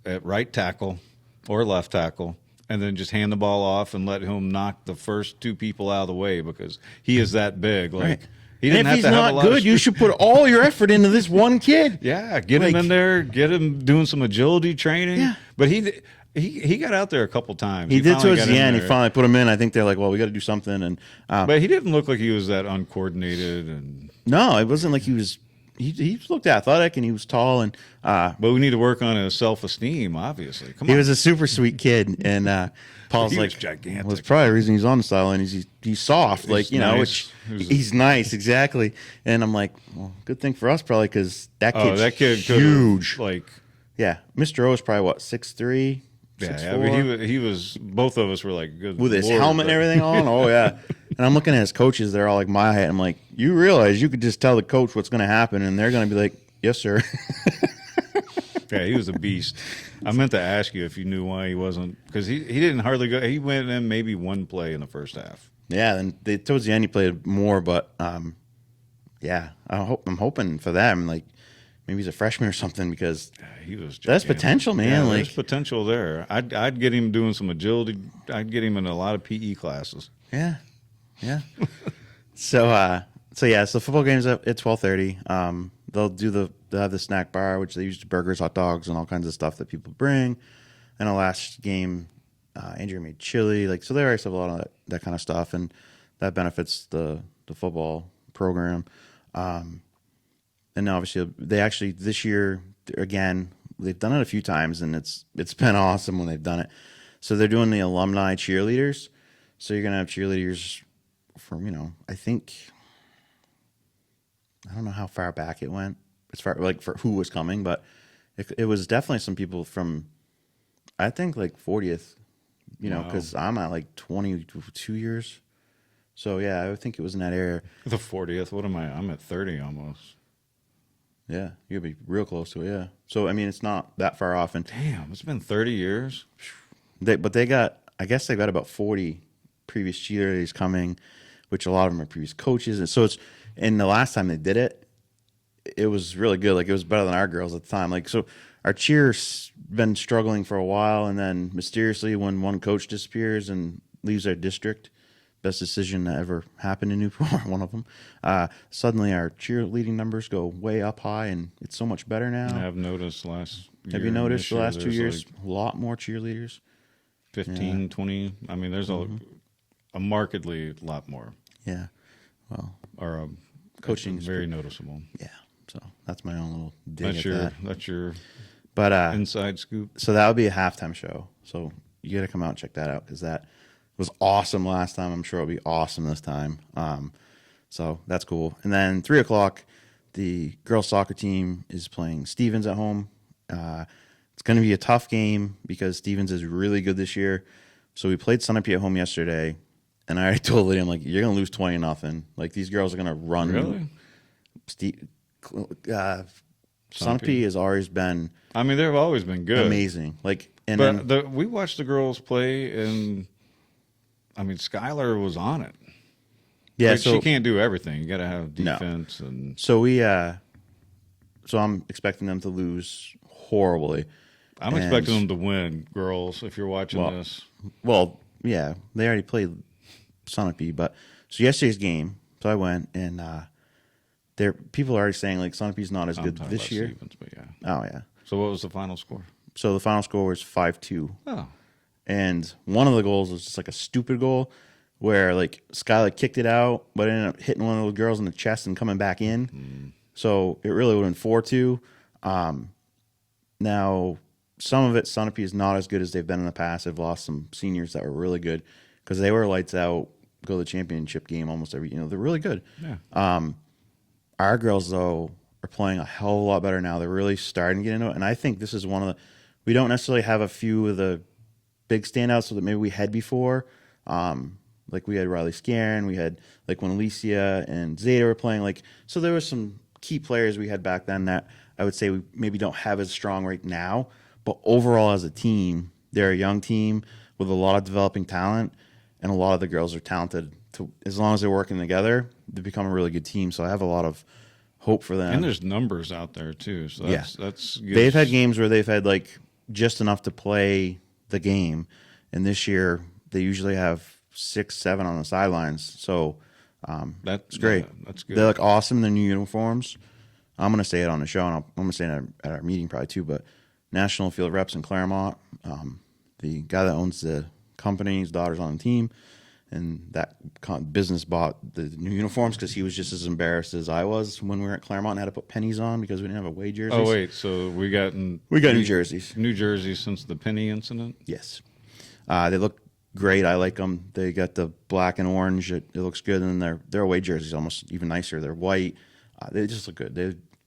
at right tackle or left tackle, and then just hand the ball off and let him knock the first two people out of the way because he is that big. Like Right. he And didn't if have he's to have a not lot good, of you should put all your effort into this one kid. Yeah, get him Like- in there, get him doing some agility training. Yeah. But he got out there a couple times. He did finally towards got the in end. He there. finally put him in. I think they're like, well, we got to do something. And But he didn't look like he was that uncoordinated. And no, it wasn't like he was. He looked athletic and he was tall and but we need to work on his self-esteem. Obviously, come he on. was a super sweet kid. And Paul's He was like, gigantic. well, it's probably the reason he's on the sideline. He's soft, like you know, nice. which he's nice, exactly. And I'm like, well, good thing for us, probably because that kid's that kid could've, huge. Like, Yeah, Mr. O is probably what 6'3", yeah, 6'4"? I mean, he was. Both of us were like, good with his Lord, helmet and but- everything on. Oh yeah. And I'm looking at his coaches; they're all like my height. I'm like, you realize you could just tell the coach what's going to happen, and they're going to be like, yes, sir. Yeah, he was a beast. I meant to ask you if you knew why he wasn't because he didn't hardly go. He went in maybe one play in the first half. Yeah, and towards the end he played more, but yeah, I'm hoping for that. I'm like, maybe he's a freshman or something because Yeah, he was. that's gigantic. potential, man. Yeah, like, there's potential there. I'd get him doing some agility. I'd get him in a lot of PE classes. yeah. So yeah, so football games at 12:30. They'll have the snack bar, which they use burgers, hot dogs, and all kinds of stuff that people bring. And the last game, Andrea made chili, like so. They always have a lot of that kind of stuff, and that benefits the football program. And obviously, they actually this year again they've done it a few times, and it's been awesome when they've done it. So they're doing the alumni cheerleaders. So you're gonna have cheerleaders from I don't know how far back it went as far like for who was coming, but it was definitely some people from I think like 40th, Wow. because I'm at like 22 years. So yeah, I think it was in that area. The 40th. What am I? I'm at 30 almost. Yeah, you'll be real close to it. Yeah. So I mean, it's not that far off, and Damn, it's been 30 years. I guess they got about 40 previous cheerleaders coming, which a lot of them are previous coaches, and so it's. And the last time they did it, it was really good. Like it was better than our girls at the time. Like so, our cheer's been struggling for a while, and then mysteriously, when one coach disappears and leaves our district, best decision that ever happened in Newport, one of them. Suddenly, our cheerleading numbers go way up high, and it's so much better now. I've noticed last. Have you noticed the last 2 years? A lot more cheerleaders. 15, 20. I mean, there's a markedly lot more. Yeah. Well, Or coaching it's is very noticeable. yeah. So that's my own little dig That's at your that. that's your But inside scoop. so that would be a halftime show. So you got to come out and check that out because that was awesome last time. I'm sure it'll be awesome this time. So that's cool. And then 3:00, the girls soccer team is playing Stevens at home. It's going to be a tough game because Stevens is really good this year. So we played Sunapee at home yesterday, and I already told Lydia, I'm like, you're going to lose 20-0. Like these girls are going to run. Really? Sunapee has always been I mean, they've always been good. amazing. Like, and But then, we watched the girls play, and I mean, Skylar was on it. yeah, Like, so she can't do everything. You got to have No. defense and. So so I'm expecting them to lose horribly. I'm And- expecting them to win, girls. If you're watching Well, this, Well, yeah, they already played Sunapee, but so yesterday's game. So I went, and there people are already saying like Sunapee's not as I'm good talking this about year. Stevens, but yeah. Oh yeah. So what was the final score? So the final score was 5-2, Oh, and one of the goals was just like a stupid goal where like Skylar kicked it out, but ended up hitting one of the girls in the chest and coming back in. So it really would have been 4-2. Now, some of it, Sunapee is not as good as they've been in the past. They've lost some seniors that were really good because they were lights out, go to the championship game almost every. They're really good. yeah. Our girls though are playing a hell of a lot better now. They're really starting to get into it, and I think this is one of the. We don't necessarily have a few of the big standouts that maybe we had before. Like we had Riley Scarin, we had like when Alicia and Zeta were playing. Like so, there were some key players we had back then that I would say we maybe don't have as strong right now. But overall, as a team, they're a young team with a lot of developing talent, and a lot of the girls are talented. As long as they're working together, they become a really good team. So I have a lot of hope for them. And there's numbers out there too. So that's They've had games where they've had like just enough to play the game, and this year they usually have 6, 7 on the sidelines. So That's great. That's good. They look awesome in their new uniforms. I'm going to say it on the show, and I'm going to say it at our meeting probably too, but National Field Reps in Claremont, the guy that owns the company, his daughter's on the team, and that business bought the new uniforms because he was just as embarrassed as I was when we were at Claremont and had to put pennies on because we didn't have away jerseys. Oh wait, so we got new jerseys. New jerseys since the penny incident. Yes, they look great. I like them. They got the black and orange. It looks good, and their away jerseys almost even nicer. They're white. They just look good.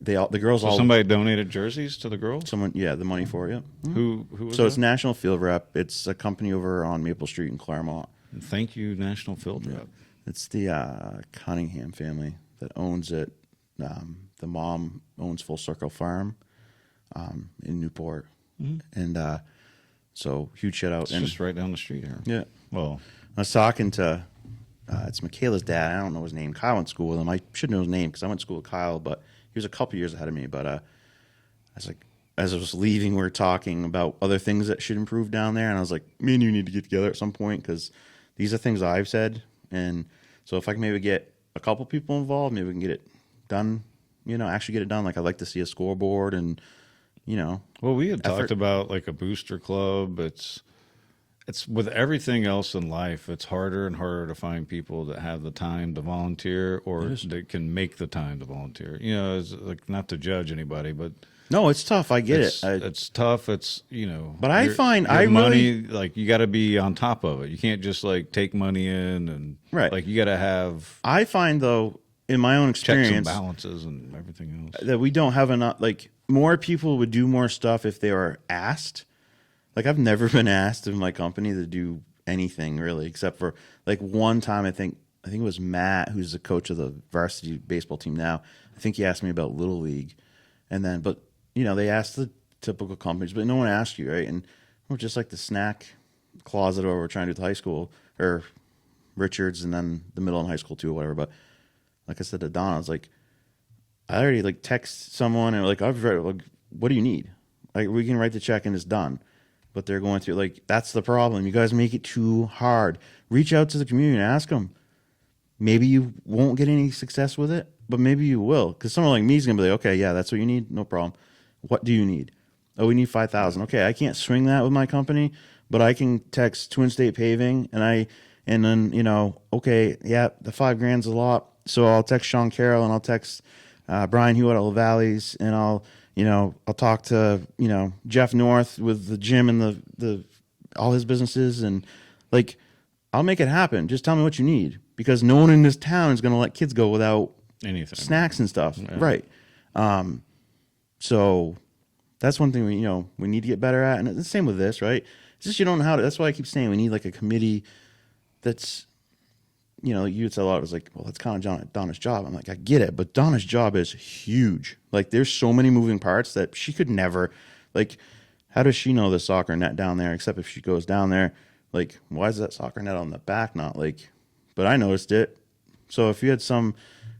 The girls all. Somebody donated jerseys to the girls. Someone, yeah, the money for it. Yeah. Who was So that? it's National Field Rep. It's a company over on Maple Street in Claremont. Thank you, National Field Rep. It's the Cunningham family that owns it. The mom owns Full Circle Farm in Newport, and so huge shout out. It's just right down the street here. Yeah, Well, I was talking to it's Michaela's dad. I don't know his name. Kyle went to school with him. I should know his name because I went to school with Kyle, but he was a couple years ahead of me. But I was like, as I was leaving, we were talking about other things that should improve down there, and I was like, me and you need to get together at some point because these are things I've said, and so if I can maybe get a couple people involved, maybe we can get it done. Actually get it done. Like I'd like to see a scoreboard, and well, we had effort. talked about like a booster club. It's with everything else in life, it's harder and harder to find people that have the time to volunteer or that can make the time to volunteer. It's like not to judge anybody, but No, it's tough. I get it. It's tough. It's But I find your I money really like you got to be on top of it. You can't just like take money in and Right. Like you got to have I find though in my own checks and experience balances and everything else. that we don't have enough. Like more people would do more stuff if they were asked. Like I've never been asked in my company to do anything really, except for like one time. I think it was Matt, who's the coach of the varsity baseball team now. I think he asked me about Little League, and then but they asked the typical companies, but no one asked you, right? And we're just like the snack closet, or we're trying to do the high school or Richards, and then the middle and high school too, or whatever. But like I said to Don, I was like, I already like text someone and like I've read like, what do you need? Like we can write the check and it's done. But they're going through like that's the problem. You guys make it too hard. Reach out to the community and ask them. Maybe you won't get any success with it, but maybe you will. Because someone like me is gonna be like, okay, yeah, that's what you need, no problem. What do you need? Oh, we need 5,000. Okay, I can't swing that with my company, but I can text Twin State Paving and then okay, yeah, the $5,000's a lot. So I'll text Sean Carroll and I'll text Brian Hewitt at La Valleys, and I'll talk to Jeff North with the gym and the all his businesses, and like I'll make it happen. Just tell me what you need, because no one in this town is going to let kids go without Anything. snacks and stuff, Yeah. right? So that's one thing we need to get better at, and it's the same with this, right? It's just you don't know how to. That's why I keep saying we need like a committee that's. You would say a lot. It was like, well, that's kind of Donna's job. I'm like, I get it, but Donna's job is huge. Like, there's so many moving parts that she could never, like, how does she know the soccer net down there? Except if she goes down there, like, why is that soccer net on the back not like? But I noticed it. So if you had some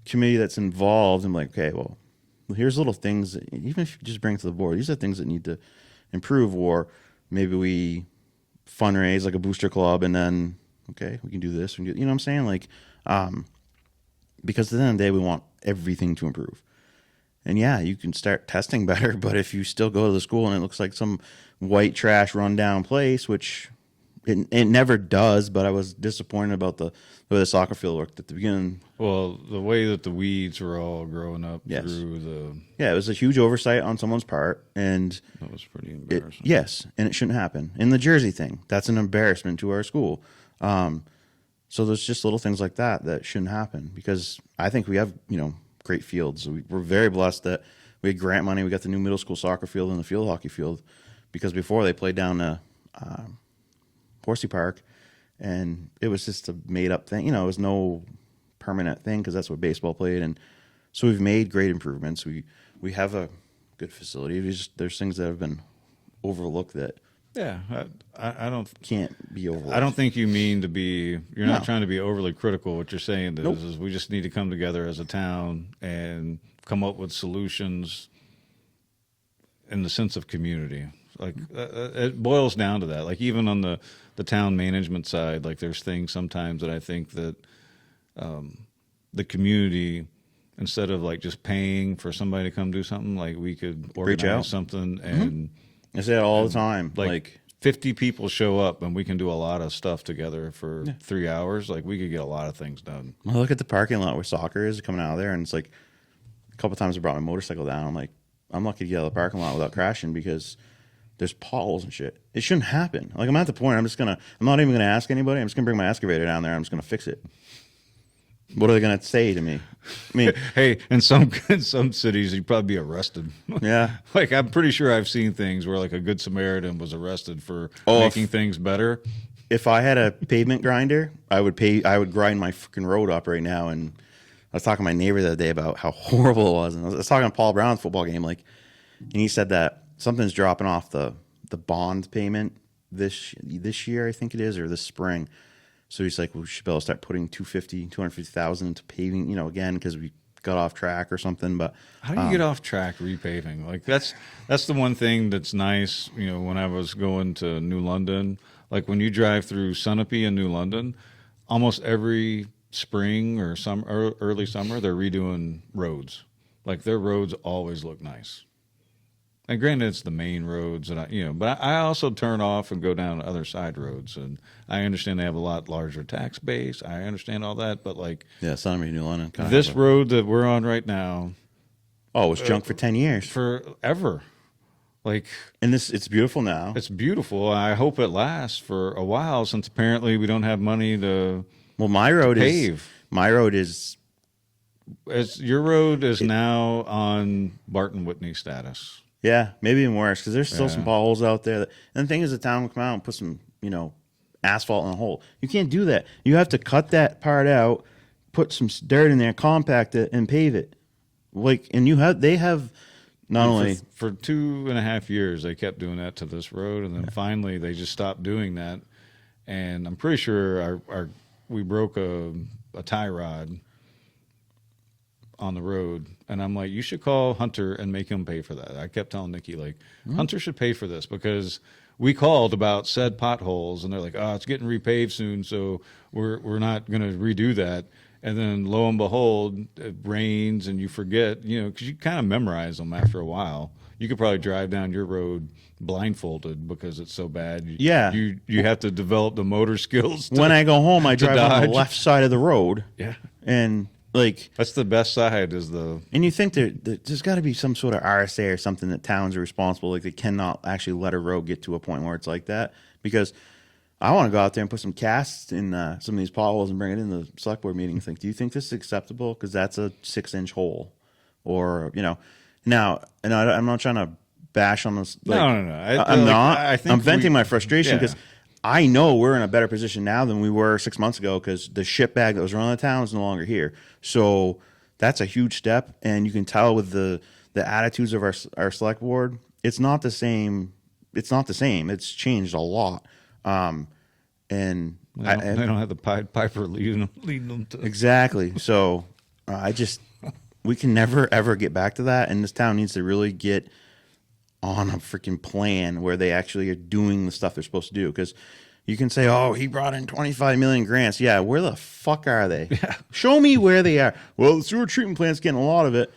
committee that's involved, I'm like, okay, well, here's little things. Even if you just bring it to the board, these are things that need to improve. Or maybe we fundraise like a booster club, and then. Okay, we can do this. You know what I'm saying? Like, because at the end of the day, we want everything to improve. And yeah, you can start testing better, but if you still go to the school and it looks like some white trash rundown place, which it never does, but I was disappointed about the way the soccer field looked at the beginning. Well, the way that the weeds were all growing up Yes. through the Yeah, it was a huge oversight on someone's part, and that was pretty embarrassing. yes, and it shouldn't happen. And the jersey thing, that's an embarrassment to our school. So there's just little things like that shouldn't happen, because I think we have, great fields. We're very blessed that we had grant money. We got the new middle school soccer field and the field hockey field, because before they played down to Horsey Park, and it was just a made up thing. It was no permanent thing because that's what baseball played. And so we've made great improvements. We have a good facility. There's things that have been overlooked that Yeah, I don't. can't be overlooked. I don't think you mean to be. You're No. not trying to be overly critical. What you're saying is, Nope. is we just need to come together as a town and come up with solutions in the sense of community. Like it boils down to that. Like even on the town management side, like there's things sometimes that I think that the community, instead of like just paying for somebody to come do something, like we could organize something and I say that all the time. like 50 people show up and we can do a lot of stuff together for 3 hours. Like we could get a lot of things done. I look at the parking lot where soccer is coming out of there, and it's like a couple times I brought my motorcycle down. I'm like, I'm lucky to get out of the parking lot without crashing because there's potholes and shit. It shouldn't happen. Like I'm at the point I'm not even gonna ask anybody. I'm just gonna bring my excavator down there. I'm just gonna fix it. What are they gonna say to me? I mean, hey, in some cities you'd probably be arrested. yeah. Like I'm pretty sure I've seen things where like a good Samaritan was arrested for making things better. If I had a pavement grinder, I would grind my freaking road up right now. And I was talking to my neighbor the other day about how horrible it was. And I was talking to Paul Brown's football game, like, and he said that something's dropping off the bond payment this year, I think it is, or this spring. So he's like, well, we should be able to start putting 250,000 into paving, you know, again, because we got off track or something. But how do you get off track repaving? Like that's the one thing that's nice. You know, when I was going to New London, like when you drive through Sunapee in New London, almost every spring or early summer, they're redoing roads. Like their roads always look nice. And granted, it's the main roads, and but I also turn off and go down other side roads. And I understand they have a lot larger tax base. I understand all that, but like, yeah, Sunapee, New London. This road that we're on right now, it was junk for 10 years, forever. Like, and it's beautiful now. It's beautiful. I hope it lasts for a while, since apparently we don't have money to. Well, my road pave. Your road is now on Barton Whitney status. Yeah, maybe even worse, because there's still some potholes out there. And the thing is, the town will come out and put some, asphalt in a hole. You can't do that. You have to cut that part out, put some dirt in there, compact it, and pave it. Like, and they have not only for 2.5 years they kept doing that to this road, and then finally they just stopped doing that. And I'm pretty sure we broke a tie rod on the road, and I'm like, you should call Hunter and make him pay for that. I kept telling Nikki, like, Hunter should pay for this, because we called about said potholes, and they're like, oh, it's getting repaved soon, so we're not going to redo that. And then lo and behold, it rains, and you forget, because you kind of memorize them after a while. You could probably drive down your road blindfolded because it's so bad. You have to develop the motor skills. When I go home, I drive on the left side of the road. Yeah, and like that's the best side is and you think there's got to be some sort of RSA or something that towns are responsible, like they cannot actually let a road get to a point where it's like that, because I want to go out there and put some casts in some of these potholes and bring it in the select board meeting and think, do you think this is acceptable? Because that's a 6-inch hole, or now, and I'm not trying to bash on this. Like, no. I'm venting my frustration because I know we're in a better position now than we were 6 months ago, because the shit bag that was running the town is no longer here. So that's a huge step, and you can tell with the attitudes of our select board, it's not the same. It's not the same. It's changed a lot. And they don't have the Pied Piper leading them to exactly. So we can never ever get back to that, and this town needs to really get on a freaking plan where they actually are doing the stuff they're supposed to do. Because you can say, oh, he brought in 25 million grants. Yeah, where the fuck are they? Yeah. Show me where they are. Well, the sewer treatment plant's getting a lot of it.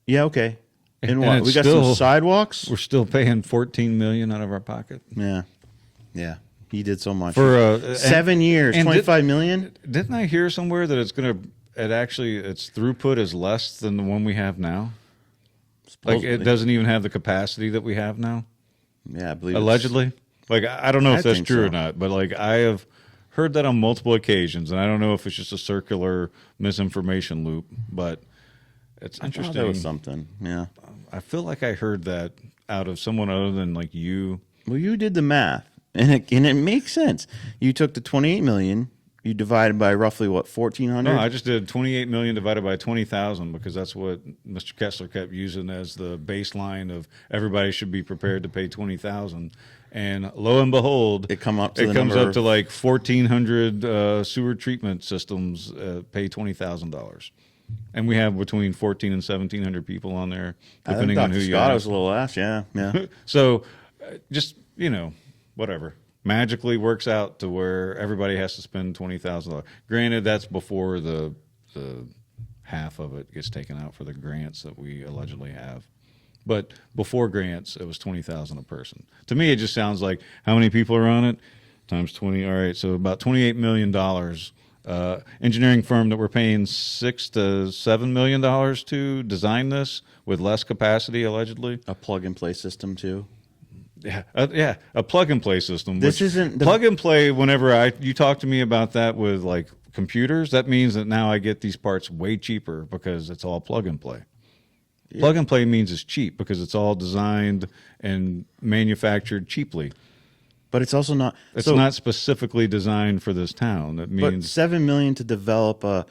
Yeah, okay. And what? We got some sidewalks? We're still paying $14 million out of our pocket. Yeah. He did so much for 7 years, $25 million. Didn't I hear somewhere that its throughput is less than the one we have now? Supposedly. Like it doesn't even have the capacity that we have now. Yeah, I believe allegedly. Like I don't know if that's true or not, but like I have heard that on multiple occasions, and I don't know if it's just a circular misinformation loop, but it's interesting. That was something. Yeah, I feel like I heard that out of someone other than like you. Well, you did the math. And it makes sense. You took the 28 million, you divided by roughly what, 1,400? No, I just did 28 million divided by 20,000, because that's what Mr. Kessler kept using as the baseline of everybody should be prepared to pay 20,000. And lo and behold, it comes up to like 1,400 sewer treatment systems pay $20,000. And we have between 1,400 and 1,700 people on there, depending on who you ask. are. Was a little less, yeah. So just, whatever. Magically works out to where everybody has to spend $20,000. Granted, that's before the half of it gets taken out for the grants that we allegedly have. But before grants, it was $20,000 a person. To me, it just sounds like how many people are on it times 20. All right, so about $28 million. Engineering firm that we're paying $6 to $7 million to design this with less capacity, allegedly. A plug and play system too. Yeah, a plug and play system. This isn't plug and play. Whenever you talk to me about that with like computers, that means that now I get these parts way cheaper because it's all plug and play. Yeah. Plug and play means it's cheap because it's all designed and manufactured cheaply. But it's also not. It's not specifically designed for this town. That means $7 million to develop a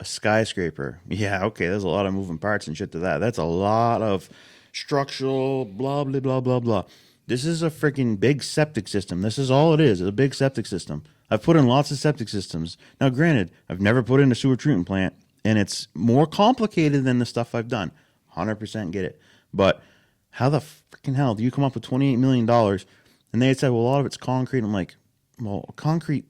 skyscraper. Yeah, okay. There's a lot of moving parts and shit to that. That's a lot of structural blah blah blah blah blah. This is a freaking big septic system. This is all it is. It's a big septic system. I've put in lots of septic systems. Now, granted, I've never put in a sewer treatment plant, and it's more complicated than the stuff I've done. 100% get it. But how the freaking hell do you come up with $28 million? And they had said, well, a lot of it's concrete. I'm like, well, concrete,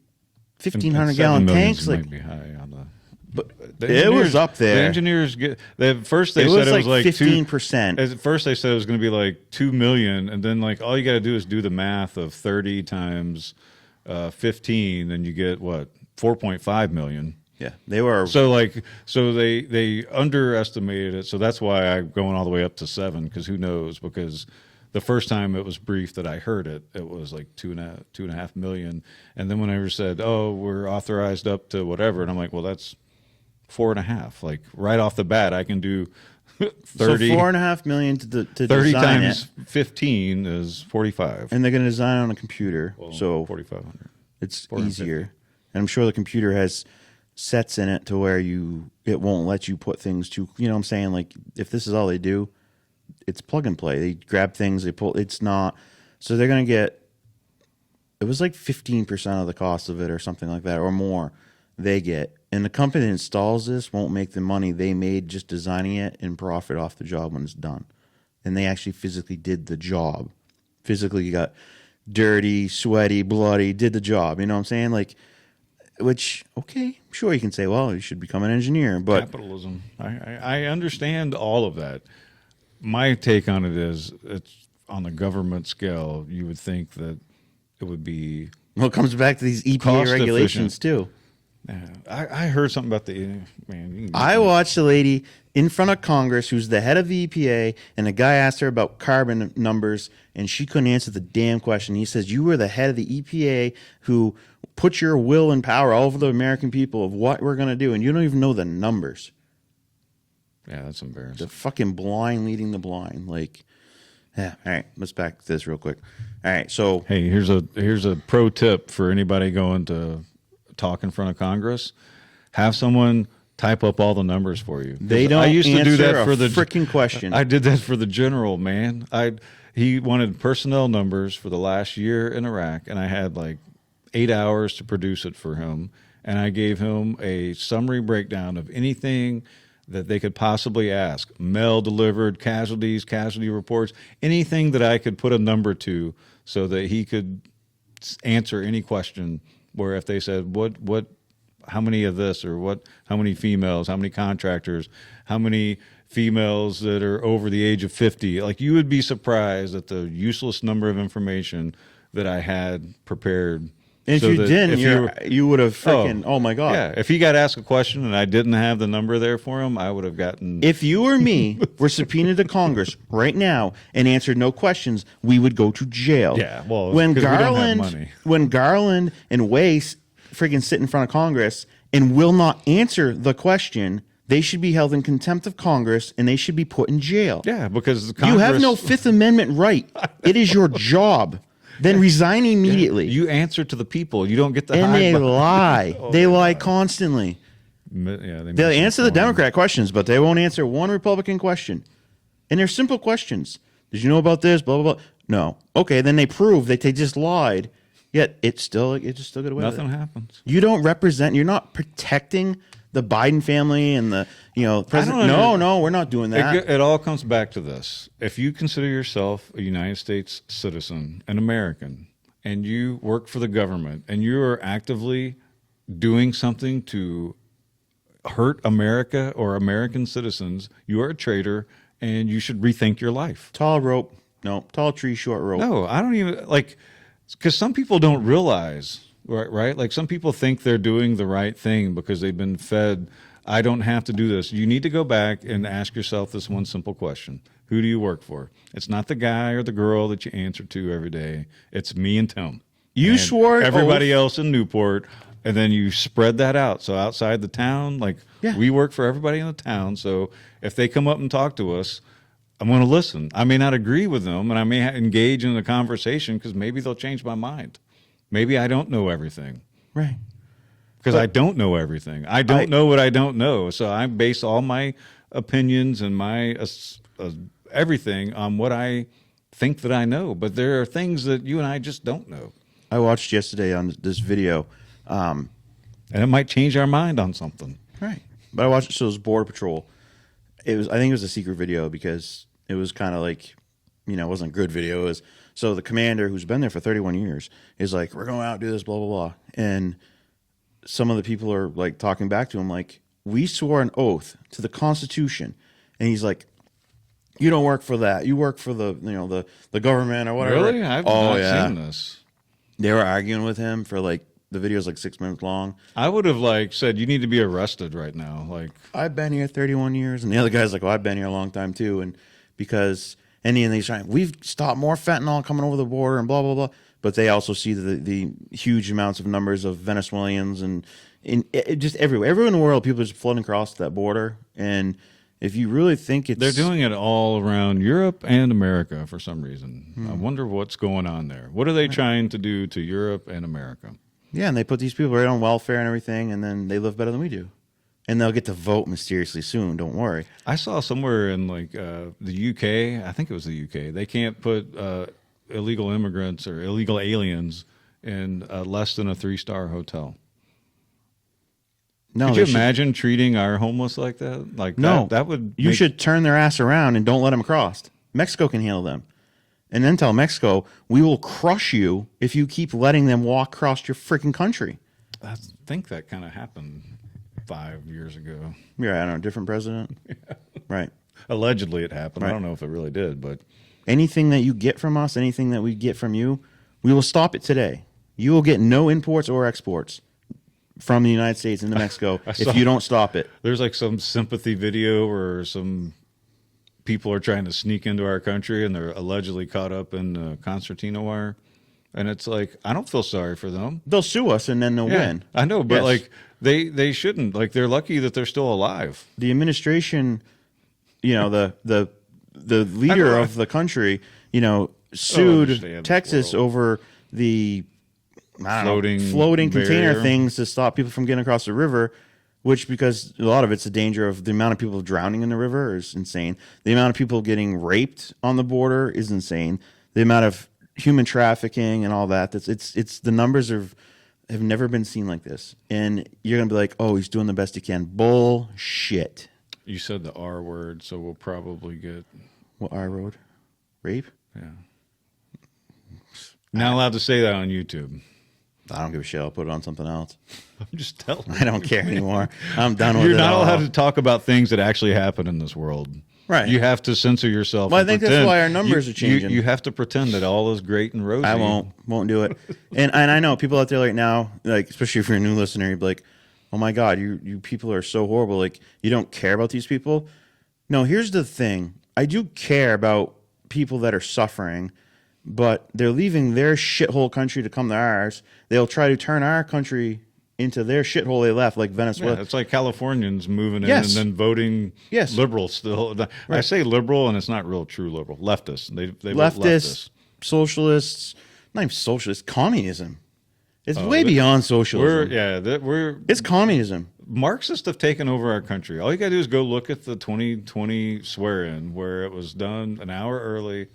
1,500-gallon tanks. Like, might be high on the. But it was up there. The engineers first they said it was like 15%. At first they said it was going to be like $2 million, and then like all you got to do is do the math of 30 times 15, and you get what, 4.5 million. Yeah, they were so they underestimated it. So that's why I'm going all the way up to 7, because who knows? Because the first time it was briefed that I heard it, it was like 2.5 million, and then whenever said, "Oh, we're authorized up to whatever," and I'm like, "Well, that's 4.5." Like right off the bat, I can do 30. So $4.5 million to 30 design times it. 15 is 45. And they're going to design it on a computer, Well, so 4,500. it's easier. And I'm sure the computer has sets in it to where it won't let you put things to, you know what I'm saying? Like if this is all they do, it's plug and play. They grab things, they pull. It's not. So they're going to get. It was like 15% of the cost of it, or something like that, or more. They get, and the company that installs this won't make the money they made just designing it and profit off the job when it's done. And they actually physically did the job. Physically got dirty, sweaty, bloody, did the job. You know what I'm saying? Like, which, okay, sure, you can say, well, you should become an engineer, but Capitalism. I understand all of that. My take on it is, it's on the government scale. You would think that it would be well, it comes back to these EPA cost regulations efficient. too. Yeah, I heard something about the man. I watched a lady in front of Congress who's the head of the EPA, and the guy asked her about carbon numbers, and she couldn't answer the damn question. He says, you were the head of the EPA who put your will and power all over the American people of what we're going to do, and you don't even know the numbers. Yeah, that's embarrassing. The fucking blind leading the blind. Like, yeah. All right, let's back to this real quick. All right, so Hey, here's a pro tip for anybody going to talk in front of Congress. Have someone type up all the numbers for you. they don't I used to do that for the freaking question. I did that for the general, man. He wanted personnel numbers for the last year in Iraq, and I had like 8 hours to produce it for him, and I gave him a summary breakdown of anything that they could possibly ask. Mail delivered, casualties, casualty reports, anything that I could put a number to so that he could answer any question where if they said, what, how many of this, or how many females, how many contractors, how many females that are over the age of 50, like you would be surprised at the useless number of information that I had prepared. And so if you that didn't, you would have freaking, oh my God. Yeah, if he got asked a question and I didn't have the number there for him, I would have gotten. If you or me were subpoenaed to Congress right now and answered no questions, we would go to jail. Yeah, well, when 'cause we don't have Garland, money. when Garland and Wace freaking sit in front of Congress and will not answer the question, they should be held in contempt of Congress and they should be put in jail. Yeah, because You have no Fifth Amendment right. It is your job. Then resign immediately. You answer to the people. You don't get to And hide they behind- lie. They lie constantly. Yeah, They'll answer the Democrat questions, but they won't answer one Republican question. And they're simple questions. Did you know about this? Blah, blah, blah. No. Okay, then they prove that they just lied. Yet it just still get away with Nothing it. happens. You don't represent, you're not protecting the Biden family and the president. No, we're not doing that. It all comes back to this. If you consider yourself a United States citizen, an American, and you work for the government and you are actively doing something to hurt America or American citizens, you are a traitor and you should rethink your life. Tall rope. No, tall tree, short rope. No, I don't even because some people don't realize, right? Like some people think they're doing the right thing because they've been fed, I don't have to do this. You need to go back and ask yourself this one simple question. Who do you work for? It's not the guy or the girl that you answer to every day. It's me and Tim. You and swore everybody else in Newport, and then you spread that out. So outside the town, we work for everybody in the town. So if they come up and talk to us, I'm going to listen. I may not agree with them, and I may engage in a conversation because maybe they'll change my mind. Maybe I don't know everything. Right. Because I don't know everything. I don't know what I don't know. So I base all my opinions and my everything on what I think that I know. But there are things that you and I just don't know. I watched yesterday on this video. And it might change our mind on something. Right. But I watched, so it was Border Patrol. I think it was a secret video because it was kind of like, it wasn't a good video. It was, so the commander, who's been there for 31 years, is like, we're going out, do this, blah, blah, blah. And some of the people are like talking back to him like, we swore an oath to the Constitution. And he's like, you don't work for that. You work for the government or whatever. Really? I've not seen this. They were arguing with him for the video's 6 minutes long. I would have said, you need to be arrested right now. I've been here 31 years. And the other guy's like, well, I've been here a long time too. And because he's trying, we've stopped more fentanyl coming over the border and blah, blah, blah. But they also see the huge amounts of numbers of Venezuelans and just everywhere. Everywhere in the world, people are just flooding across that border. And if you really think they're doing it all around Europe and America for some reason. I wonder what's going on there. What are they trying to do to Europe and America? Yeah, and they put these people right on welfare and everything, and then they live better than we do. And they'll get to vote mysteriously soon, don't worry. I saw somewhere in the UK, I think it was the UK, they can't put illegal immigrants or illegal aliens in less than a 3-star hotel. No, could you imagine treating our homeless like that? No, that would. You should turn their ass around and don't let them cross. Mexico can handle them. And then tell Mexico, we will crush you if you keep letting them walk across your freaking country. I think that kind of happened 5 years ago. Yeah, I don't know, different president. Yeah. Right. Allegedly it happened. Right. I don't know if it really did, but anything that you get from us, anything that we get from you, we will stop it today. You will get no imports or exports from the United States into Mexico if you don't stop it. There's some sympathy video or some people are trying to sneak into our country and they're allegedly caught up in the concertina wire. And it's I don't feel sorry for them. They'll sue us and then they'll win. I know, but they shouldn't. They're lucky that they're still alive. The administration, the leader of the country, sued Texas over the floating container things to stop people from getting across the river, which, because a lot of it's a danger of the amount of people drowning in the river is insane. The amount of people getting raped on the border is insane. The amount of human trafficking and all that. It's the numbers have never been seen like this. And you're going to be like, oh, he's doing the best he can. Bullshit. You said the R word, so we'll probably get... What R word? Rape? Yeah. Not allowed to say that on YouTube. I don't give a shit. I'll put it on something else. I'm just telling you. I don't care anymore. I'm done with it. You're not allowed to talk about things that actually happen in this world. Right. You have to censor yourself. Well, I think that's why our numbers are changing. You have to pretend that all is great and rosy. I won't do it. and I know people out there right now, especially if you're a new listener, you'd be like, oh my God, you people are so horrible. You don't care about these people. No, here's the thing. I do care about people that are suffering, but they're leaving their shithole country to come to ours. They'll try to turn our country into their shithole they left, like Venezuela. Yeah, it's like Californians moving in and then voting liberal still. Right. I say liberal, and it's not real true liberal. Leftist. They vote leftist. Socialists, not even socialists, communism. It's way beyond socialism. It's communism. Marxists have taken over our country. All you got to do is go look at the 2020 swear-in where it was done an hour early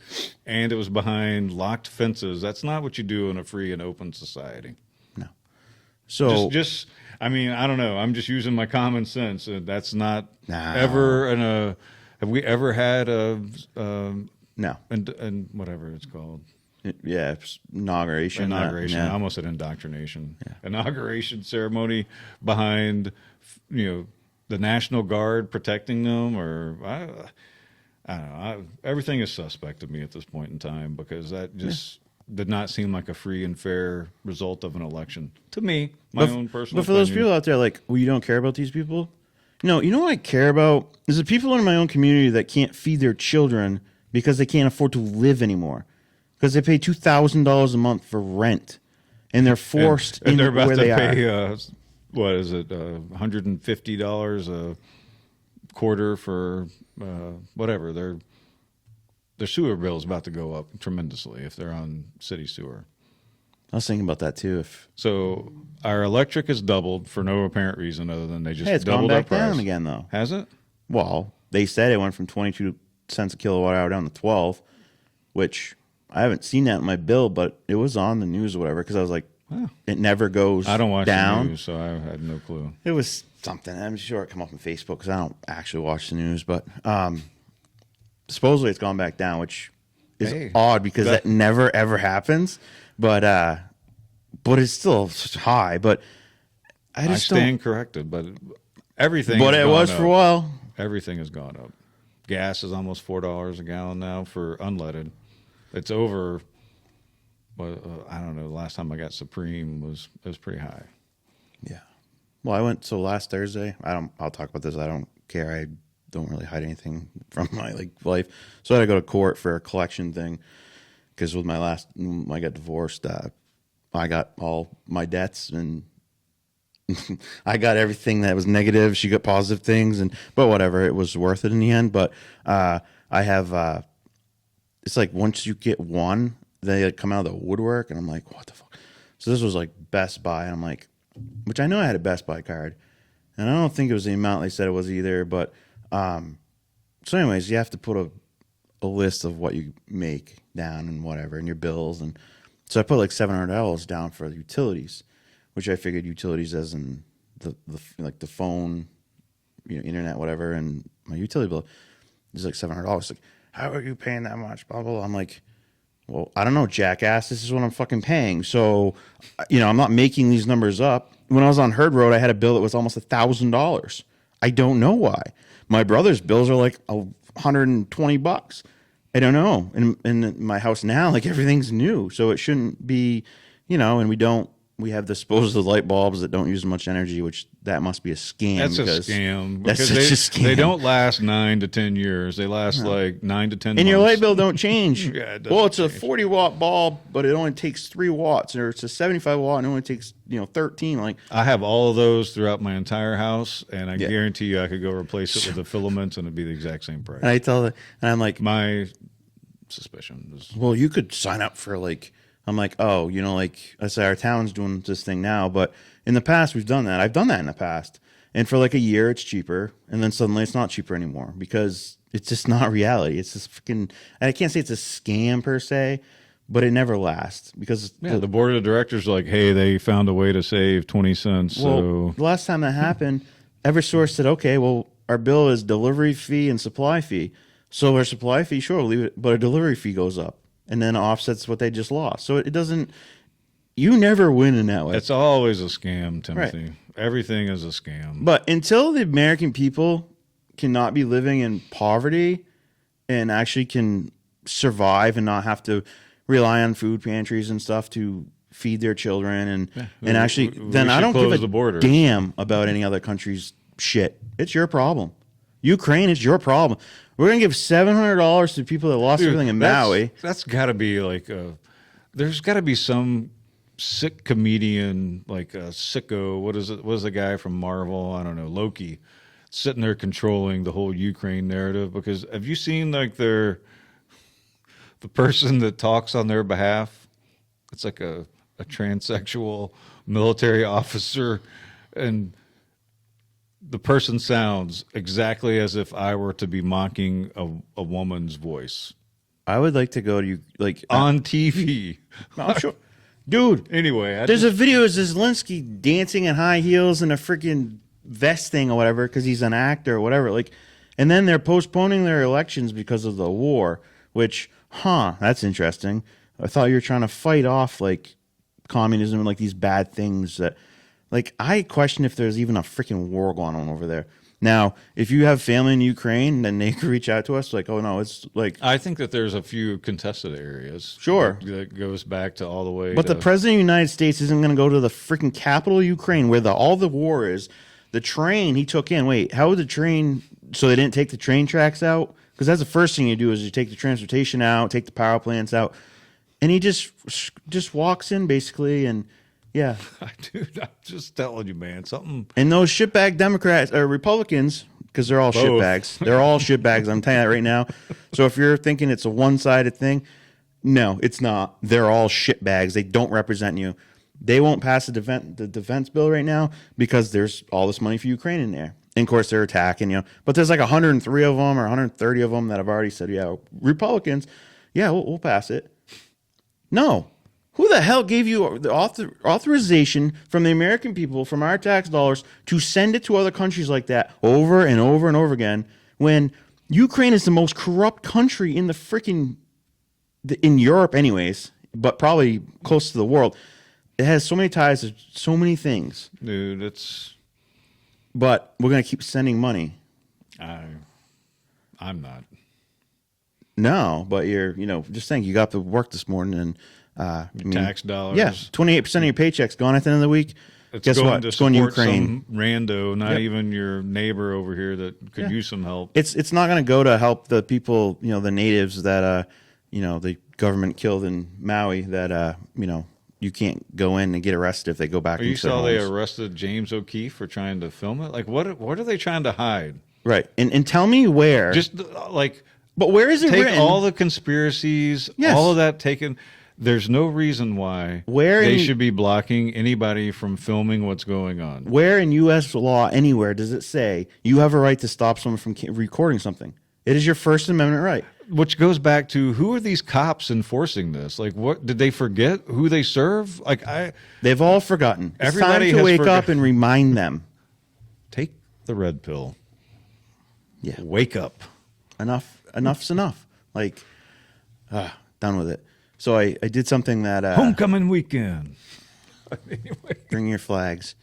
and it was behind locked fences. That's not what you do in a free and open society. No. So I mean, I don't know. I'm just using my common sense. That's not No. ever in a. Have we ever had a No. and whatever it's called? Yeah, inauguration. Inauguration. Yeah. I almost said indoctrination. Yeah. Inauguration ceremony behind, the National Guard protecting them, or I don't know. Everything is suspect to me at this point in time because that just did not seem like a free and fair result of an election to me. My own personal. But for those opinion. people out there, like, well, you don't care about these people. No, you know what I care about is the people in my own community that can't feed their children because they can't afford to live anymore because they pay $2,000 a month for rent, and they're forced and they're about where to they pay. are. What is it? $150 a quarter for whatever. Their sewer bill is about to go up tremendously if they're on city sewer. I was thinking about that too. So our electric has doubled for no apparent reason other than they just Hey, it's gone doubled back our price. down again though. Has it? Well, they said it went from 22 cents a kilowatt hour down to 12, which I haven't seen that in my bill, but it was on the news or whatever because I was like, it never goes I don't watch down. the news, so I had no clue. It was something. I'm sure it come up on Facebook because I don't actually watch the news, but supposedly it's gone back down, which is odd because that never ever happens. But it's still high. But I just stand corrected, but everything. But has it gone was up. for a while. Everything has gone up. Gas is almost $4 a gallon now for unleaded. It's over. Well, I don't know. The last time I got Supreme was pretty high. Yeah. Well, I went last Thursday. I'll talk about this. I don't care. I don't really hide anything from my life. So I had to go to court for a collection thing because with I got divorced. I got all my debts and I got everything that was negative. She got positive things, but whatever, it was worth it in the end. But I have it's like once you get one, they come out of the woodwork, and I'm like, what the fuck? So this was like Best Buy, and I'm like, which I know I had a Best Buy card, and I don't think it was the amount they said it was either. But so anyways, you have to put a list of what you make down and whatever, and your bills, and so I put like $700 down for the utilities, which I figured utilities as in the phone, internet, whatever, and my utility bill is like $700. Like, how are you paying that much? Blah blah blah. I'm like, well, I don't know, jackass. This is what I'm fucking paying. So, I'm not making these numbers up. When I was on Herd Road, I had a bill that was almost $1,000. I don't know why. My brother's bills are like $120. I don't know. In my house now, like everything's new, so it shouldn't be, and we have disposable light bulbs that don't use much energy, which that must be a scam. That's a scam. That's such a scam. They don't last 9 to 10 years. They last like 9 to 10 and months. your light bill don't change. Yeah, it doesn't well, it's a change. 40-watt bulb, but it only takes 3 watts, or it's a 75-watt and it only takes 13. Like, I have all of those throughout my entire house, and I guarantee you I could go replace it with the filaments, and it'd be the exact same price. and and I'm like, My suspicion is well, you could sign up for I'm like, oh, I say our town's doing this thing now, but in the past we've done that. I've done that in the past. And for like a year it's cheaper, and then suddenly it's not cheaper anymore because it's just not reality. It's just I can't say it's a scam per se, but it never lasts because the board of directors are like, hey, they found a way to save 20 cents. So the last time that happened, Eversource said, okay, well, our bill is delivery fee and supply fee. So our supply fee, sure, we'll leave it, but our delivery fee goes up. And then offsets what they just lost. So it doesn't, you never win in that way. it's always a scam, Timothy. Right. Everything is a scam. But until the American people cannot be living in poverty and actually can survive and not have to rely on food pantries and stuff to feed their children and actually, then I don't give a damn about any other country's shit. It's your problem. Ukraine, it's your problem. We're going to give $700 to people that lost everything in Maui. That's got to be like there's got to be some sick comedian, like a sicko. What is it? What is the guy from Marvel? I don't know, Loki, sitting there controlling the whole Ukraine narrative. Because have you seen like the person that talks on their behalf? It's like a transsexual military officer, and the person sounds exactly as if I were to be mocking a woman's voice I would like to go to on TV. I'm sure. Dude, Anyway, there's a video of Zelensky dancing in high heels and a freaking vest thing or whatever because he's an actor or whatever. Like, and then they're postponing their elections because of the war, which, that's interesting. I thought you were trying to fight off like communism and like these bad things that, like, I question if there's even a freaking war going on over there. Now, if you have family in Ukraine, then they could reach out to us like, oh no, it's like. I think that there's a few contested areas. Sure. That goes back to all the way. But to, the president of the United States isn't going to go to the freaking capital of Ukraine where all the war is. The train he took in. Wait, how would the train? So they didn't take the train tracks out? Because that's the first thing you do is you take the transportation out, take the power plants out, and he just walks in basically, and yeah. Dude, I'm just telling you, man, something. And those shitbag Democrats or Republicans, because they're all Both. shitbags. They're all shitbags. I'm telling you that right now. So if you're thinking it's a one-sided thing, no, it's not. They're all shitbags. They don't represent you. They won't pass the defense bill right now because there's all this money for Ukraine in there. And of course, they're attacking, But there's like 103 of them or 130 of them that have already said, yeah, Republicans, yeah, we'll pass it. No. Who the hell gave you the authorization from the American people, from our tax dollars, to send it to other countries like that over and over and over again when Ukraine is the most corrupt country in the freaking, in Europe anyways, but probably close to the world. It has so many ties to so many things. Dude, it's. But we're going to keep sending money. I'm not. No, but you're, just think you got to work this morning and Tax dollars. Yeah, 28% of your paycheck's gone at the end of the week. Guess going what? to It's going to support Ukraine. some rando, not Yep. even your neighbor over here that could use some help. It's not going to go to help the people, the natives that the government killed in Maui that you can't go in and get arrested if they go back You into their saw they homes. arrested James O'Keefe for trying to film it. Like, what are they trying to hide? Right. And tell me where. Just like, but where is it take written? all the conspiracies, Yes. all of that taken. There's no reason why they should be blocking anybody from filming what's going on. Where in U.S. law anywhere does it say you have a right to stop someone from recording something? It is your First Amendment right. Which goes back to, who are these cops enforcing this? Like, what did they forget who they serve? Like, They've all forgotten. It's Everybody time to has wake up and remind them. take the red pill. Yeah. Wake up. Enough's enough. Like, done with it. So I did something that Homecoming weekend. Anyway. bring your flags,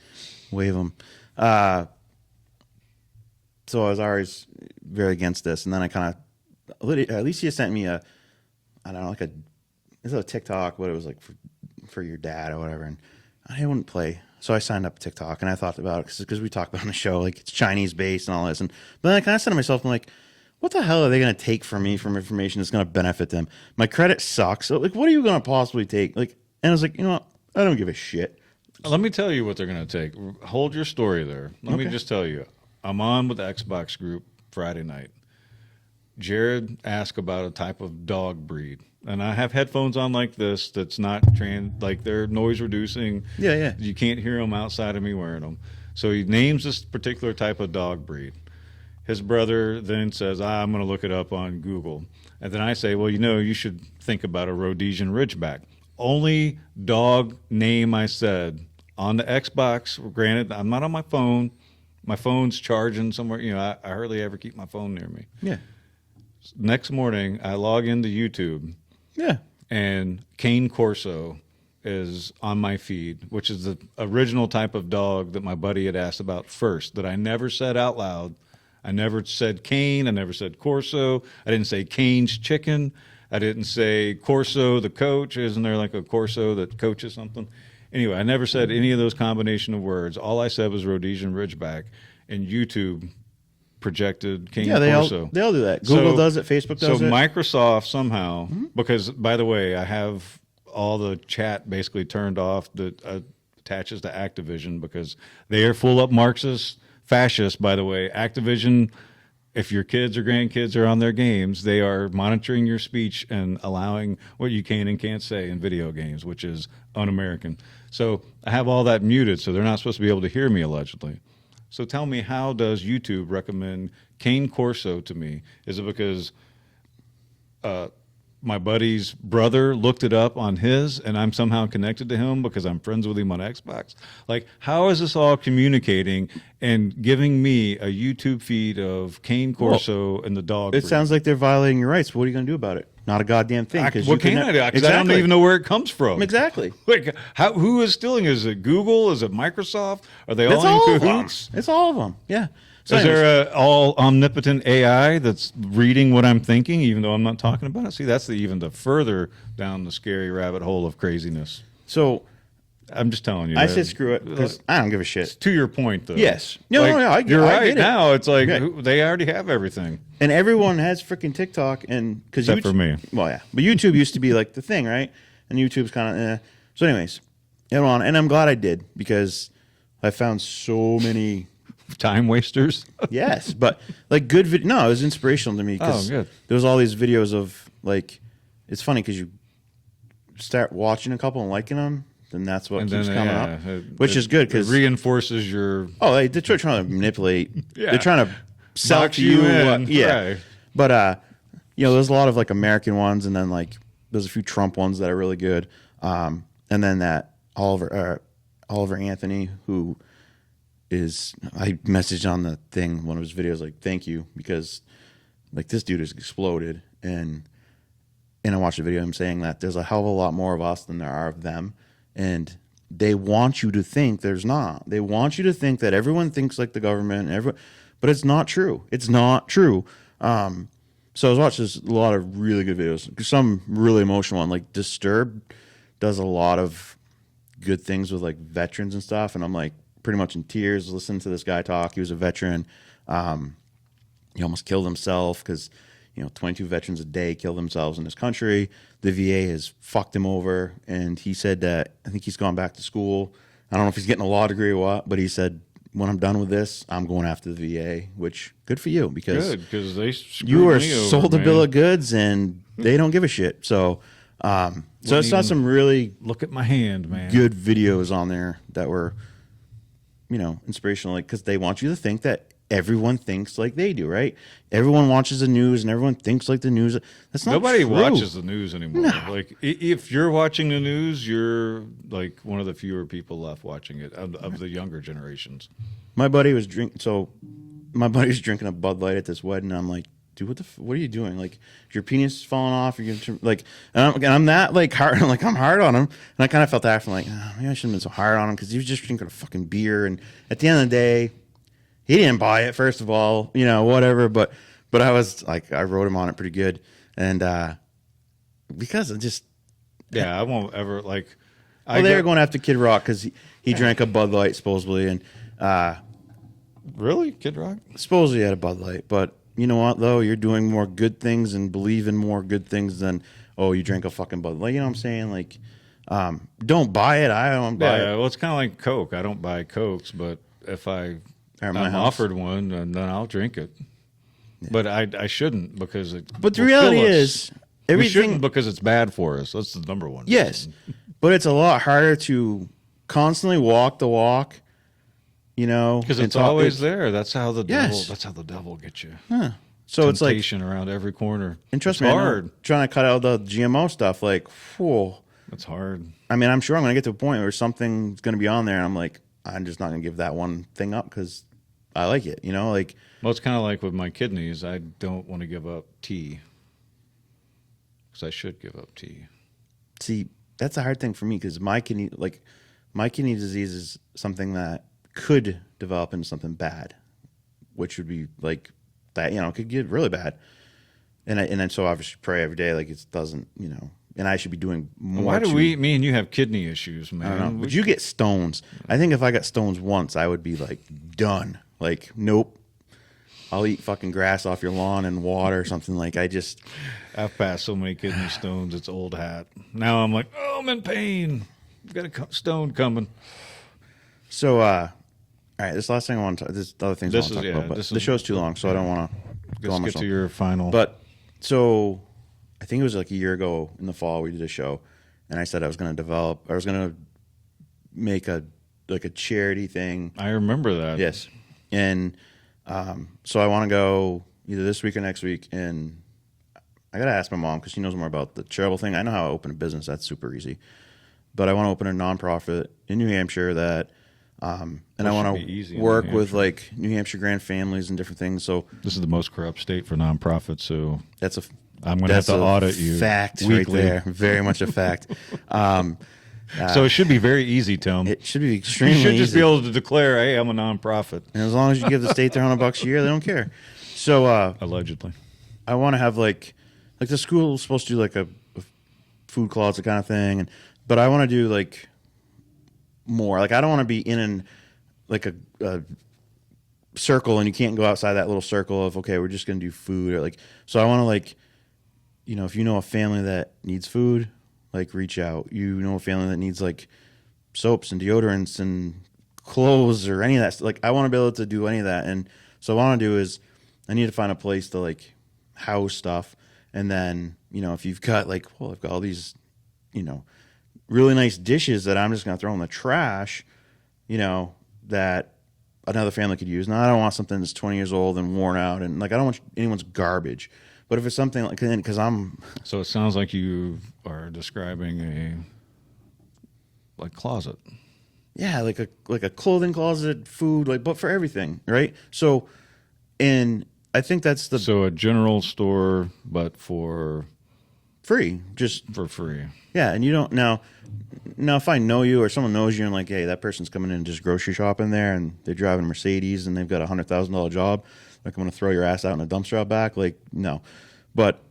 wave them. So I was always very against this, and then I kind of, Alicia sent me I don't know, it's a TikTok, but it was like for your dad or whatever, and I wouldn't play. So I signed up to TikTok, and I thought about it because we talked about it on the show, like it's Chinese based and all this, but then I kind of said to myself, I'm like, what the hell are they going to take from me from information that's going to benefit them? My credit sucks. So, like, what are you going to possibly take? Like, and I was like, you know what? I don't give a shit. Let me tell you what they're going to take. Hold your story there. Let me just tell you. I'm on with the Xbox group Friday night. Jared asked about a type of dog breed. And I have headphones on like this that's not like they're noise reducing. Yeah. You can't hear them outside of me wearing them. So he names this particular type of dog breed. His brother then says, I'm going to look it up on Google. And then I say, well, you should think about a Rhodesian Ridgeback. Only dog name I said on the Xbox. Granted, I'm not on my phone. My phone's charging somewhere. I hardly ever keep my phone near me. Yeah. Next morning, I log into YouTube. Yeah. And Cane Corso is on my feed, which is the original type of dog that my buddy had asked about first, that I never said out loud. I never said Cane. I never said Corso. I didn't say Cane's chicken. I didn't say Corso the coach. Isn't there like a Corso that coaches something? Anyway, I never said any of those combination of words. All I said was Rhodesian Ridgeback, and YouTube projected Cane Corso. They all do that. Google does it. Facebook does it. So Microsoft somehow, because, by the way, I have all the chat basically turned off that attaches to Activision because they are full up Marxist fascists, by the way. Activision, if your kids or grandkids are on their games, they are monitoring your speech and allowing what you can and can't say in video games, which is un-American. So I have all that muted, so they're not supposed to be able to hear me, allegedly. So tell me, how does YouTube recommend Cane Corso to me? Is it because my buddy's brother looked it up on his, and I'm somehow connected to him because I'm friends with him on Xbox. Like, how is this all communicating and giving me a YouTube feed of Cane Corso and the dog? It breed? sounds like they're violating your rights. What are you going to do about it? Not a goddamn thing. What can I do? Because I don't even know where it comes from. Exactly. Like, who is stealing? Is it Google? Is it Microsoft? Are they It's all all in of them. cahoots? It's all of them. Yeah. So Is there a all omnipotent AI that's reading what I'm thinking, even though I'm not talking about it? See, that's even the further down the scary rabbit hole of craziness. So I'm just telling you. I said screw it because I don't give a shit. To your point, though. Yes. No, I get you're right. it. Now it's like Yeah. they already have everything. And everyone has freaking TikTok, and because Except for me. Well, yeah, but YouTube used to be like the thing, right? And YouTube's kind of So, anyways, and I'm glad I did because I found so many. Time wasters. Yes, but like good video. No, it was inspirational to me because Oh, good. there was all these videos of like. It's funny because you start watching a couple and liking them, then that's what keeps coming up, which is good because reinforces your. Oh, they're trying to manipulate. Yeah. They're trying to sell Box to you. in. Yeah, Right. but there's a lot of like American ones, and then like there's a few Trump ones that are really good, and then that Oliver Anthony, who is I messaged on the thing one of his videos like thank you because like this dude has exploded and I watched a video of him saying that there's a hell of a lot more of us than there are of them, and they want you to think there's not. They want you to think that everyone thinks like the government, but it's not true. It's not true. So I was watching a lot of really good videos, some really emotional one. Like Disturbed does a lot of good things with like veterans and stuff, and I'm like pretty much in tears listening to this guy talk. He was a veteran. He almost killed himself because 22 veterans a day kill themselves in this country. The VA has fucked him over, and he said that I think he's gone back to school. I don't know if he's getting a law degree or what, but he said when I'm done with this, I'm going after the VA. Which good for you because they you were me over, sold a man. bill of goods and they don't give a shit. So, so I saw some really Look at my hand, man. good videos on there that were, inspirational, like because they want you to think that everyone thinks like they do, right? Everyone watches the news and everyone thinks like the news. That's not Nobody true. watches the news anymore. No. Like if you're watching the news, you're like one of the fewer people left watching it of the younger generations. My buddy was drinking. So my buddy's drinking a Bud Light at this wedding. And I'm like, dude, what are you doing? Like, is your penis falling off? You're gonna like, and I'm that like hard. Like I'm hard on him, and I kind of felt after like, maybe I shouldn't have been so hard on him because he was just drinking a fucking beer. And at the end of the day, he didn't buy it. First of all, whatever. But I was like, I wrote him on it pretty good, and because I just I won't ever like. well, they were going after Kid Rock because he drank a Bud Light supposedly, and really Kid Rock. supposedly he had a Bud Light, but. You know what, though? You're doing more good things and believe in more good things than, you drank a fucking Bud Light. You know what I'm saying? Like, don't buy it. I don't buy it. Well, it's kind of like Coke. I don't buy Cokes, but if I'm house. offered one, then I'll drink it. Yeah. But I shouldn't because it. But the will reality kill us. is, we everything. shouldn't because it's bad for us. That's the number one. Yes, reason. but it's a lot harder to constantly walk the walk. Because it's always there. That's how the devil. Yes. That's how the devil gets you. Huh. So it's like Temptation around every corner. and trust it's me, hard. trying to cut out the GMO stuff. Like, whew. It's hard. I mean, I'm sure I'm going to get to a point where something's going to be on there, and I'm like, I'm just not going to give that one thing up because I like it. Like. Well, it's kind of like with my kidneys. I don't want to give up tea because I should give up tea. See, that's a hard thing for me because my kidney disease is something that could develop into something bad, which would be like that. It could get really bad, and then so obviously pray every day like it doesn't. And I should be doing more. Why do me and you have kidney issues, man? I don't know. But you get stones. I think if I got stones once, I would be like done. Like, nope. I'll eat fucking grass off your lawn and water or something. Like I've passed so many kidney stones. It's old hat. Now I'm like, I'm in pain. I've got a stone coming. So, all right. This last thing I want to. There's other things I want to talk about, but the show's too long, so I don't want to go on Let's my get to your final. But so, I think it was like a year ago in the fall we did a show, and I said I was going to make a charity thing. I remember that. Yes, and so I want to go either this week or next week and I got to ask my mom because she knows more about the charitable thing. I know how to open a business. That's super easy. But I want to open a nonprofit in New Hampshire that, and I want to work with like New Hampshire grand families and different things. So this is the most corrupt state for nonprofits. So that's a I'm going to have to audit you. Fact weekly. Right there. Very much a fact. So it should be very easy, Tim. It should be extremely easy. You should just be able to declare, hey, I'm a nonprofit. And as long as you give the state their $100 a year, they don't care. So allegedly, I want to have like the school is supposed to do like a food closet kind of thing, but I want to do like more. Like I don't want to be in like a circle and you can't go outside that little circle of okay, we're just gonna do food or like. So I want to like, if you know a family that needs food, like reach out. You know a family that needs like soaps and deodorants and clothes or any of that. Like I want to be able to do any of that, and so what I want to do is I need to find a place to like house stuff, and then if you've got like, well, I've got all these, really nice dishes that I'm just gonna throw in the trash, that another family could use. Now I don't want something that's 20 years old and worn out, and like I don't want anyone's garbage. But if it's something like, because I'm... So it sounds like you are describing a closet. Yeah, like a clothing closet, food, but for everything, right? So, and I think that's the... So a general store, but for... Free, just... For free. Yeah, and you don't... Now, if I know you or someone knows you and like, hey, that person's coming in and just grocery shopping there and they're driving a Mercedes and they've got a $100,000 job... Like, I'm going to throw your ass out in a dumpster out back. Like, no. But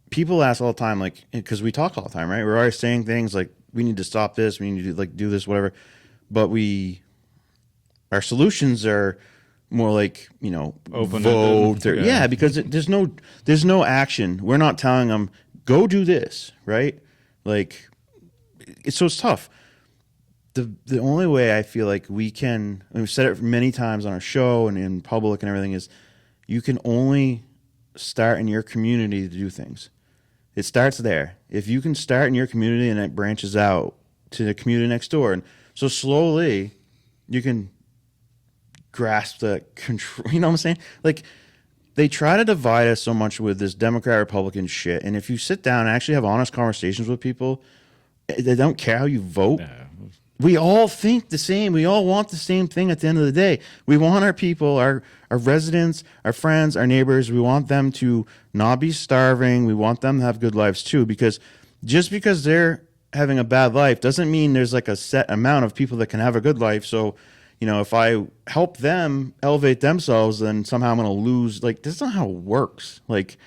people ask all the time, like, because we talk all the time, right? We're always saying things like, we need to stop this. We need to, like, do this, whatever. But our solutions are more like, open vote. Yeah, because there's no action. We're not telling them, go do this, right? Like, so it's tough. The only way I feel like we can, and we've said it many times on our show and in public and everything, is you can only start in your community to do things. It starts there. If you can start in your community and it branches out to the community next door, and so slowly you can grasp the control. You know what I'm saying? Like they try to divide us so much with this Democrat Republican shit, and if you sit down and actually have honest conversations with people, they don't care how you vote. Yeah. We all think the same. We all want the same thing at the end of the day. We want our people, our residents, our friends, our neighbors, we want them to not be starving. We want them to have good lives too, because just because they're having a bad life doesn't mean there's like a set amount of people that can have a good life. So, if I help them elevate themselves, then somehow I'm going to lose. Like, that's not how it works. Like,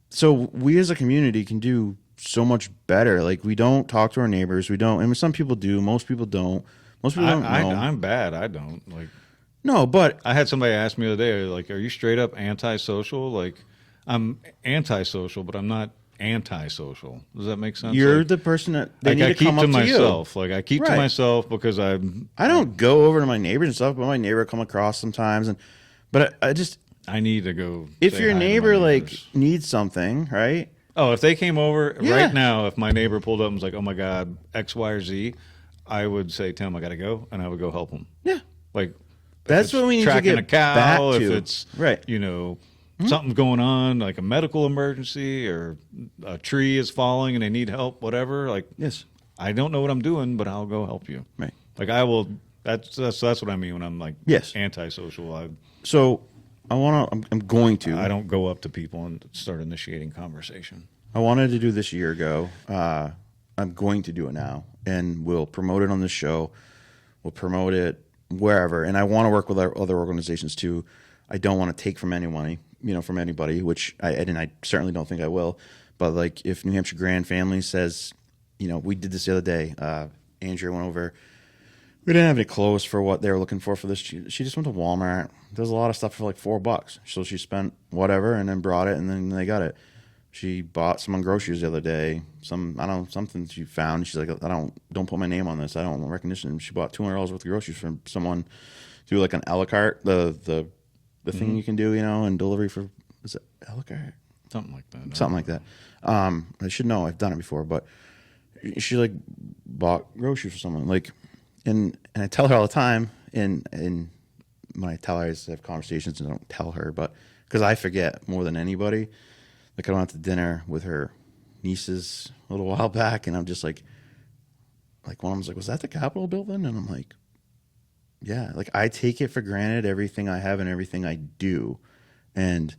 so we as a community can do so much better. Like we don't talk to our neighbors. We don't. I mean, some people do. Most people don't. Most people don't know. I'm bad. I don't like. No, but I had somebody ask me the other day, like, "Are you straight up antisocial?" Like, I'm antisocial, but I'm not antisocial. Does that make sense? You're the person that they like need I to come keep up to to myself. you. Like I keep to Right. myself because I don't go over to my neighbors and stuff, but my neighbor come across sometimes, but I need to go. If say your hi to my neighbor like neighbors. needs something, right? Oh, if they came over Yeah. right now, if my neighbor pulled up and was like, "Oh my God, X, Y, or Z," I would say, "Tim, I got to go," and I would go help him. Yeah. Like That's what we need to tracking get a cow. back If to. it's Right. something's going on, like a medical emergency or a tree is falling and they need help, whatever. Like Yes. I don't know what I'm doing, but I'll go help you. Right. Like I will. That's what I mean when I'm like Yes. antisocial. So I'm going to. I don't go up to people and start initiating conversation. I wanted to do this a year ago. I'm going to do it now, and we'll promote it on this show. We'll promote it wherever, and I want to work with our other organizations too. I don't want to take from any money, from anybody, which I certainly don't think I will. But like, if New Hampshire Grand Family says, we did this the other day. Andrea went over. We didn't have any clothes for what they were looking for this. She just went to Walmart. There's a lot of stuff for like $4. So she spent whatever and then brought it, and then they got it. She bought someone groceries the other day. Something she found. She's like, don't put my name on this. I don't want recognition. She bought $200 worth of groceries from someone through like an a la carte, the thing you can do, and delivery for, is it a la carte? Something like that. Something like that. I should know. I've done it before, but she like bought groceries for someone. Like, and I tell her all the time, and when I tell her, I just have conversations and I don't tell her, but because I forget more than anybody. Like I went to dinner with her nieces a little while back, and I'm just like one of them's like, was that the Capitol building? And I'm like, yeah. Like I take it for granted everything I have and everything I do, and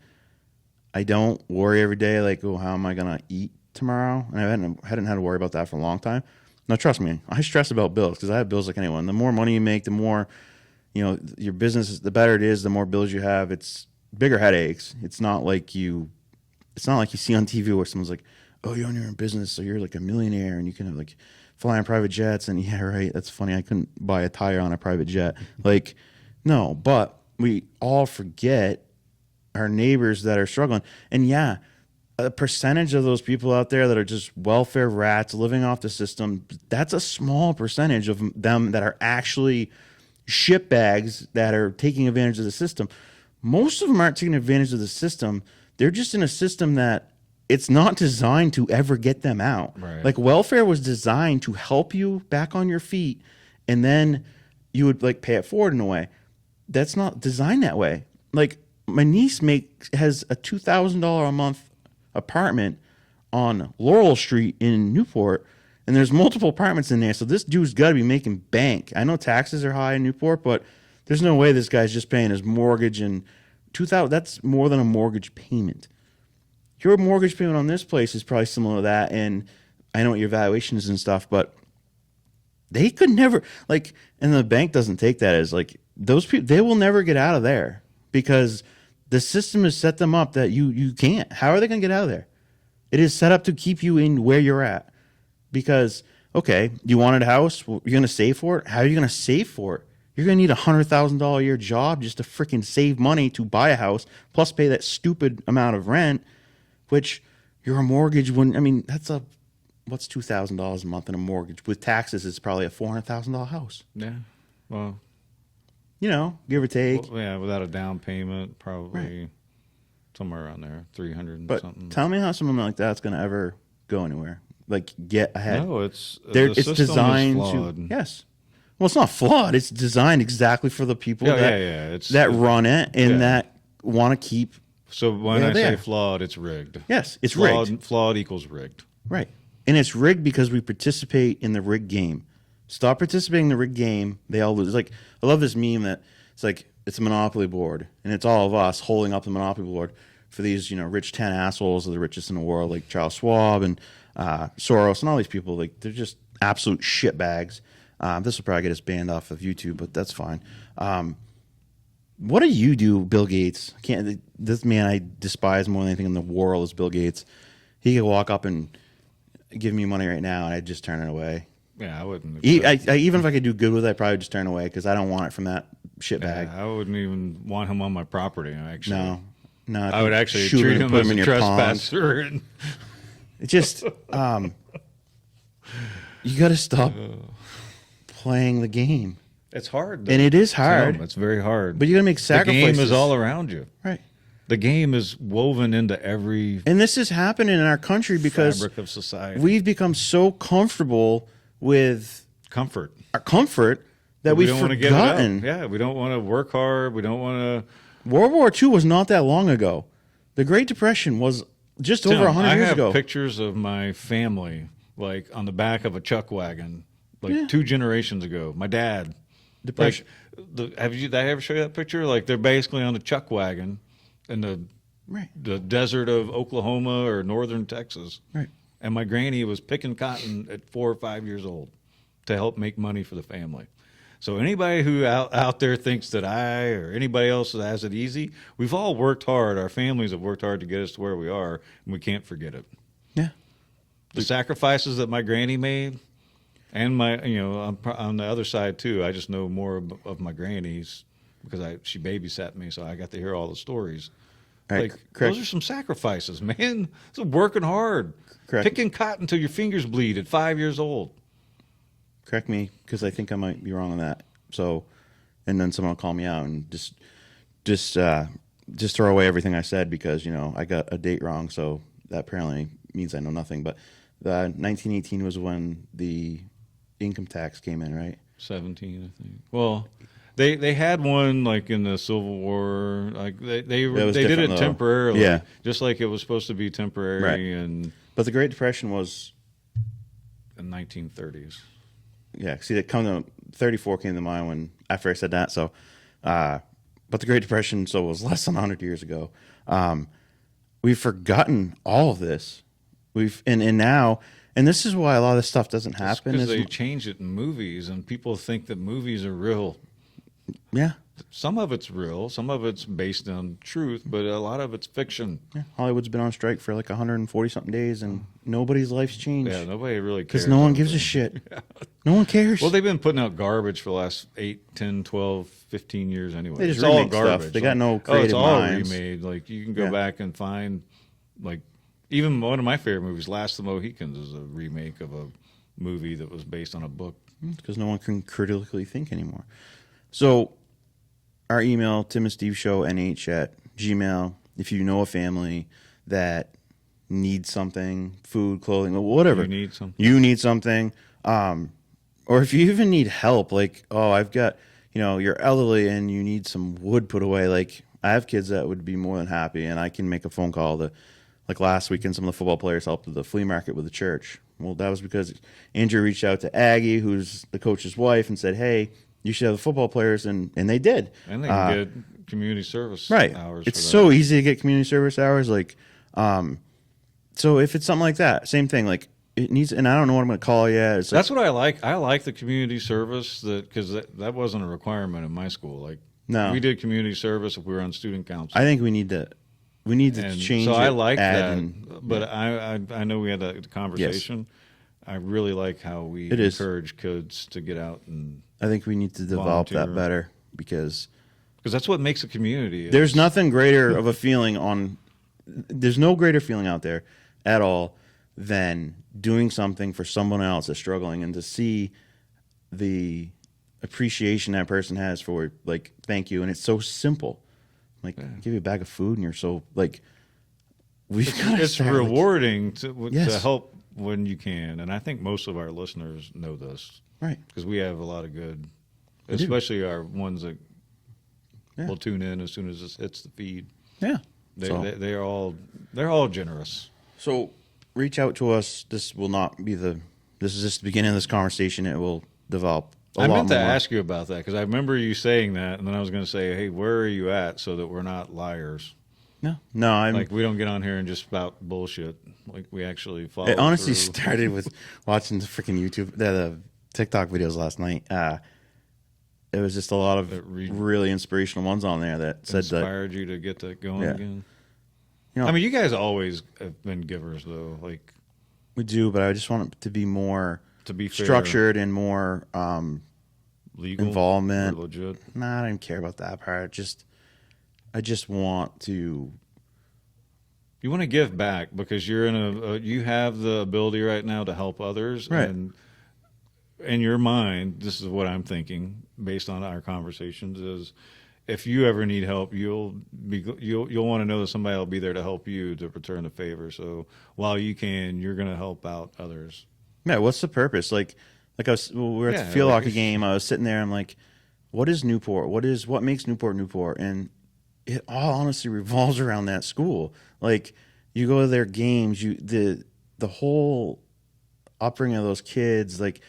I don't worry every day like, oh, how am I gonna eat tomorrow? And I hadn't had to worry about that for a long time. Now, trust me, I stress about bills because I have bills like anyone. The more money you make, the more, your business is, the better it is. The more bills you have, it's bigger headaches. It's not like you see on TV where someone's like, oh, you own your own business, so you're like a millionaire and you can have like fly on private jets. And yeah, right, that's funny. I couldn't buy a tire on a private jet. Like, no, but we all forget our neighbors that are struggling. And yeah, a percentage of those people out there that are just welfare rats living off the system, that's a small percentage of them that are actually shitbags that are taking advantage of the system. Most of them aren't taking advantage of the system. They're just in a system that it's not designed to ever get them out. Right. Like welfare was designed to help you back on your feet, and then you would like pay it forward in a way. That's not designed that way. Like my niece has a $2,000 a month apartment on Laurel Street in Newport, and there's multiple apartments in there. So this dude's got to be making bank. I know taxes are high in Newport, but there's no way this guy's just paying his mortgage and $2,000. That's more than a mortgage payment. Your mortgage payment on this place is probably similar to that, and I know what your valuation is and stuff, but they could never and the bank doesn't take that as like those people. They will never get out of there because the system has set them up that you can't. How are they going to get out of there? It is set up to keep you in where you're at. Because, okay, you wanted a house, well, you're going to save for it? How are you going to save for it? You're going to need a $100,000 a year job just to freaking save money to buy a house, plus pay that stupid amount of rent, which your mortgage wouldn't. I mean, what's $2,000 a month in a mortgage? With taxes, it's probably a $400,000 house. Yeah. Well, give or take. Well, yeah, without a down payment, probably somewhere around there, 300 and but something. Tell me how someone like that's going to ever go anywhere. Like get ahead. No, it's designed flawed. to. Yes. Well, it's not flawed. It's designed exactly for the people that run it and that want to keep. So when I say flawed, it's rigged. Yes, it's flawed, rigged. Flawed equals rigged. Right. And it's rigged because we participate in the rigged game. Stop participating in the rigged game. They all lose. Like, I love this meme that it's like, it's a Monopoly board, and it's all of us holding up the Monopoly board for these, rich 10 assholes, are the richest in the world, like Charles Schwab and Soros and all these people. Like, they're just absolute shitbags. This will probably get us banned off of YouTube, but that's fine. What do you do, Bill Gates? This man I despise more than anything in the world is Bill Gates. He could walk up and give me money right now, and I'd just turn it away. Yeah, I wouldn't. Even if I could do good with it, I'd probably just turn it away because I don't want it from that shitbag. Yeah, I wouldn't even want him on my property. Actually, no. I would actually treat him as a trespasser. It just, you got to stop playing the game. It's hard, though. And it is hard. It's very hard. But you got to make sacrifices. The game is all around you. Right. The game is woven into every. And this is happening in our country because fabric of society. We've become so comfortable with our comfort that we've forgotten. Yeah, we don't want to work hard. We don't want to. World War II was not that long ago. The Great Depression was just over 100 years ago. I have pictures of my family, like on the back of a chuck wagon, like 2 generations ago. My dad. Depression. Did I ever show you that picture? Like they're basically on a chuck wagon in the desert of Oklahoma or northern Texas. Right. And my granny was picking cotton at 4 or 5 years old to help make money for the family. So anybody who out there thinks that I or anybody else has it easy, we've all worked hard. Our families have worked hard to get us to where we are, and we can't forget it. Yeah. The sacrifices that my granny made, and my, on the other side too, I just know more of my grannies because she babysat me, so I got to hear all the stories. Right. Those are some sacrifices, man. It's working hard. Correct. Picking cotton till your fingers bleed at 5 years old. Correct me, because I think I might be wrong on that. So, and then someone will call me out and just throw away everything I said because I got a date wrong. So that apparently means I know nothing. But 1918 was when the income tax came in, right? 17, I think. Well, They had one like in the Civil War, like they was did it different, though. temporarily, Yeah. just like it was supposed to be temporary Right. in But the Great Depression was, the 1930s. yeah. See, 34 came to mind when after I said that. So, but the Great Depression was less than 100 years ago. We've forgotten all of this. And now, and this is why a lot of this stuff doesn't happen. Because they changed it in movies, and people think that movies are real. Yeah. Some of it's real, some of it's based on truth, but a lot of it's fiction. Yeah. Hollywood's been on strike for like 140 something days, and nobody's life's changed. Yeah, nobody really cares. Because no one gives a shit. No one cares. Well, they've been putting out garbage for the last 8, 10, 12, 15 years anyway. They just It's all remake stuff. garbage. They got no it's creative all minds. remade. Like, you can go Yeah. back and find, like, even one of my favorite movies, Last of the Mohicans, is a remake of a movie that was based on a book. Because no one can critically think anymore. So, our email, timandsteveshownh@gmail. If you know a family that needs something, food, clothing, whatever. You need something. Or if you even need help, like, oh, I've got, you're elderly and you need some wood put away. Like, I have kids that would be more than happy, and I can make a phone call to, like last weekend, some of the football players helped at the flea market with the church. Well, that was because Andrew reached out to Aggie, who's the coach's wife, and said, hey, you should have the football players, and they did. And they can get community service right. hours. It's for that. so easy to get community service hours. Like, so if it's something like that, same thing. Like, it needs, and I don't know what I'm going to call it yet. It's That's what I like. I like the community service because that wasn't a requirement in my school. Like, No. we did community service if we were on student council. I think we need to And change. so I it, like add, that, and- but I know we had that conversation. I really like how we It is. encourage kids to get out, and I think we need to develop that volunteer. better because that's what makes a community. there's nothing greater of a feeling there's no greater feeling out there at all than doing something for someone else that's struggling, and to see the appreciation that person has for, like, thank you. And it's so simple. Like, give you a bag of food and you're so, like, It's rewarding to Yes. help when you can, and I think most of our listeners know this, right. because we have a lot of good, We do. especially our ones that Yeah. will tune in as soon as this hits the feed. Yeah. They're all generous. So reach out to us. This is just the beginning of this conversation. It will develop a I lot meant to more. ask you about that because I remember you saying that, and then I was going to say, "Hey, where are you at?" So that we're not liars. No, I'm Like, we don't get on here and just spout bullshit. Like, we actually follow. It honestly through. started with watching the freaking the TikTok videos last night. It was just a lot of really inspirational ones on there that said that, inspired you to get that going Yeah. again. You know, I mean, you guys always have been givers, though. Like, we do, but I just want it to be more to be fair, structured and more legal, involvement. or legit. Nah, I don't care about that part. I just want to. You want to give back because you're in you have the ability right now to help others, Right. and in your mind, this is what I'm thinking based on our conversations: is if you ever need help, you'll want to know that somebody will be there to help you to return the favor. So while you can, you're going to help out others. Yeah, what's the purpose? Like we were at the field hockey game. I was sitting there. I'm like, what is Newport? What makes Newport Newport? And it all honestly revolves around that school. Like, you go to their games, the whole upbringing of those kids, like,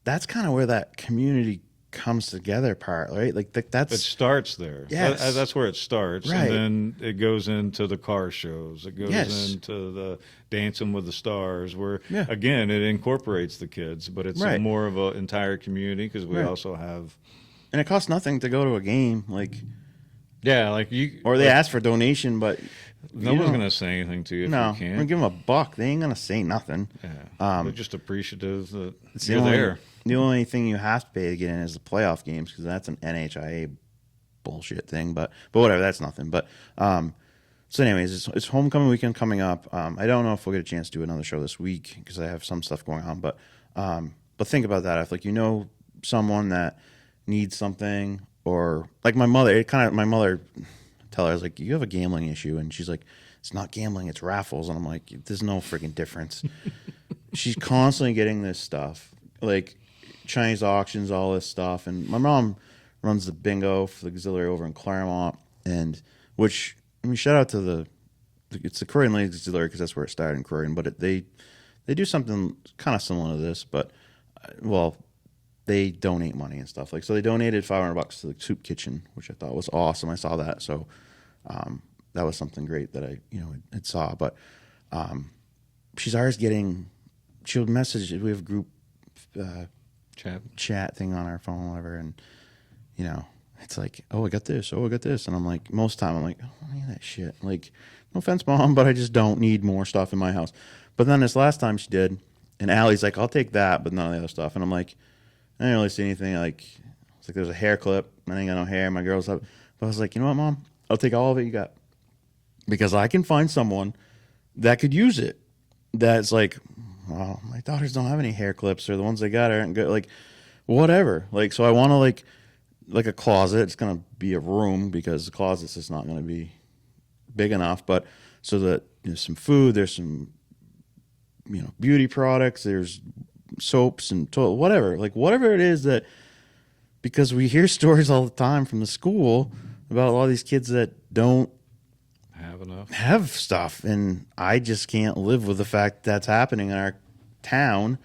that's kind of where that community comes together part, right? Like, that's It starts there. Yes. That's where it starts. Right. And then it goes into the car shows. It goes Yes. into the Dancing with the Stars, where, Yeah. again, it incorporates the kids, but it's Right. more of an entire community because we Right. also have. and it costs nothing to go to a game, like, Yeah, like you. or they like, ask for donation, but no one's going to say anything to you if no, you I'm gonna can't. give them $1. They ain't gonna say nothing. Yeah. They're just appreciative that It's you're the only, there. The only thing you have to pay to get in is the playoff games, because that's an NHIA bullshit thing. But whatever, that's nothing. But so anyways, it's homecoming weekend coming up. I don't know if we'll get a chance to do another show this week because I have some stuff going on. But think about that. If, like, you know someone that needs something, or like my mother, tell her, I was like, you have a gambling issue, and she's like, it's not gambling, it's raffles. And I'm like, there's no freaking difference. She's constantly getting this stuff, like Chinese auctions, all this stuff. And my mom runs the bingo for the auxiliary over in Claremont, and which I mean, shout out to it's the Croydon Ladies Auxiliary because that's where it started in Croydon, but they do something kind of similar to this, but well, they donate money and stuff. Like, so they donated $500 to the soup kitchen, which I thought was awesome. I saw that, so that was something great that I had saw. But she's always getting. She'll message. We have a group chat thing on our phone, whatever, and it's like, oh, I got this. Oh, I got this, and I'm like, most of the time I'm like, oh, look at that shit. Like, no offense, Mom, but I just don't need more stuff in my house. But then this last time she did, and Allie's like, I'll take that, but none of the other stuff, and I'm like. I didn't really see anything. Like, it's like there's a hair clip. I ain't got no hair. My girl's up. But I was like, you know what, Mom? I'll take all of it you got. Because I can find someone that could use it. That's like, well, my daughters don't have any hair clips, or the ones they got aren't good. Like, whatever. Like, so I want to, like a closet. It's going to be a room because the closet's just not going to be big enough. But so that there's some food, there's some, beauty products, there's soaps and whatever it is that, because we hear stories all the time from the school about a lot of these kids that don't have stuff, and I just can't live with the fact that's happening in our town,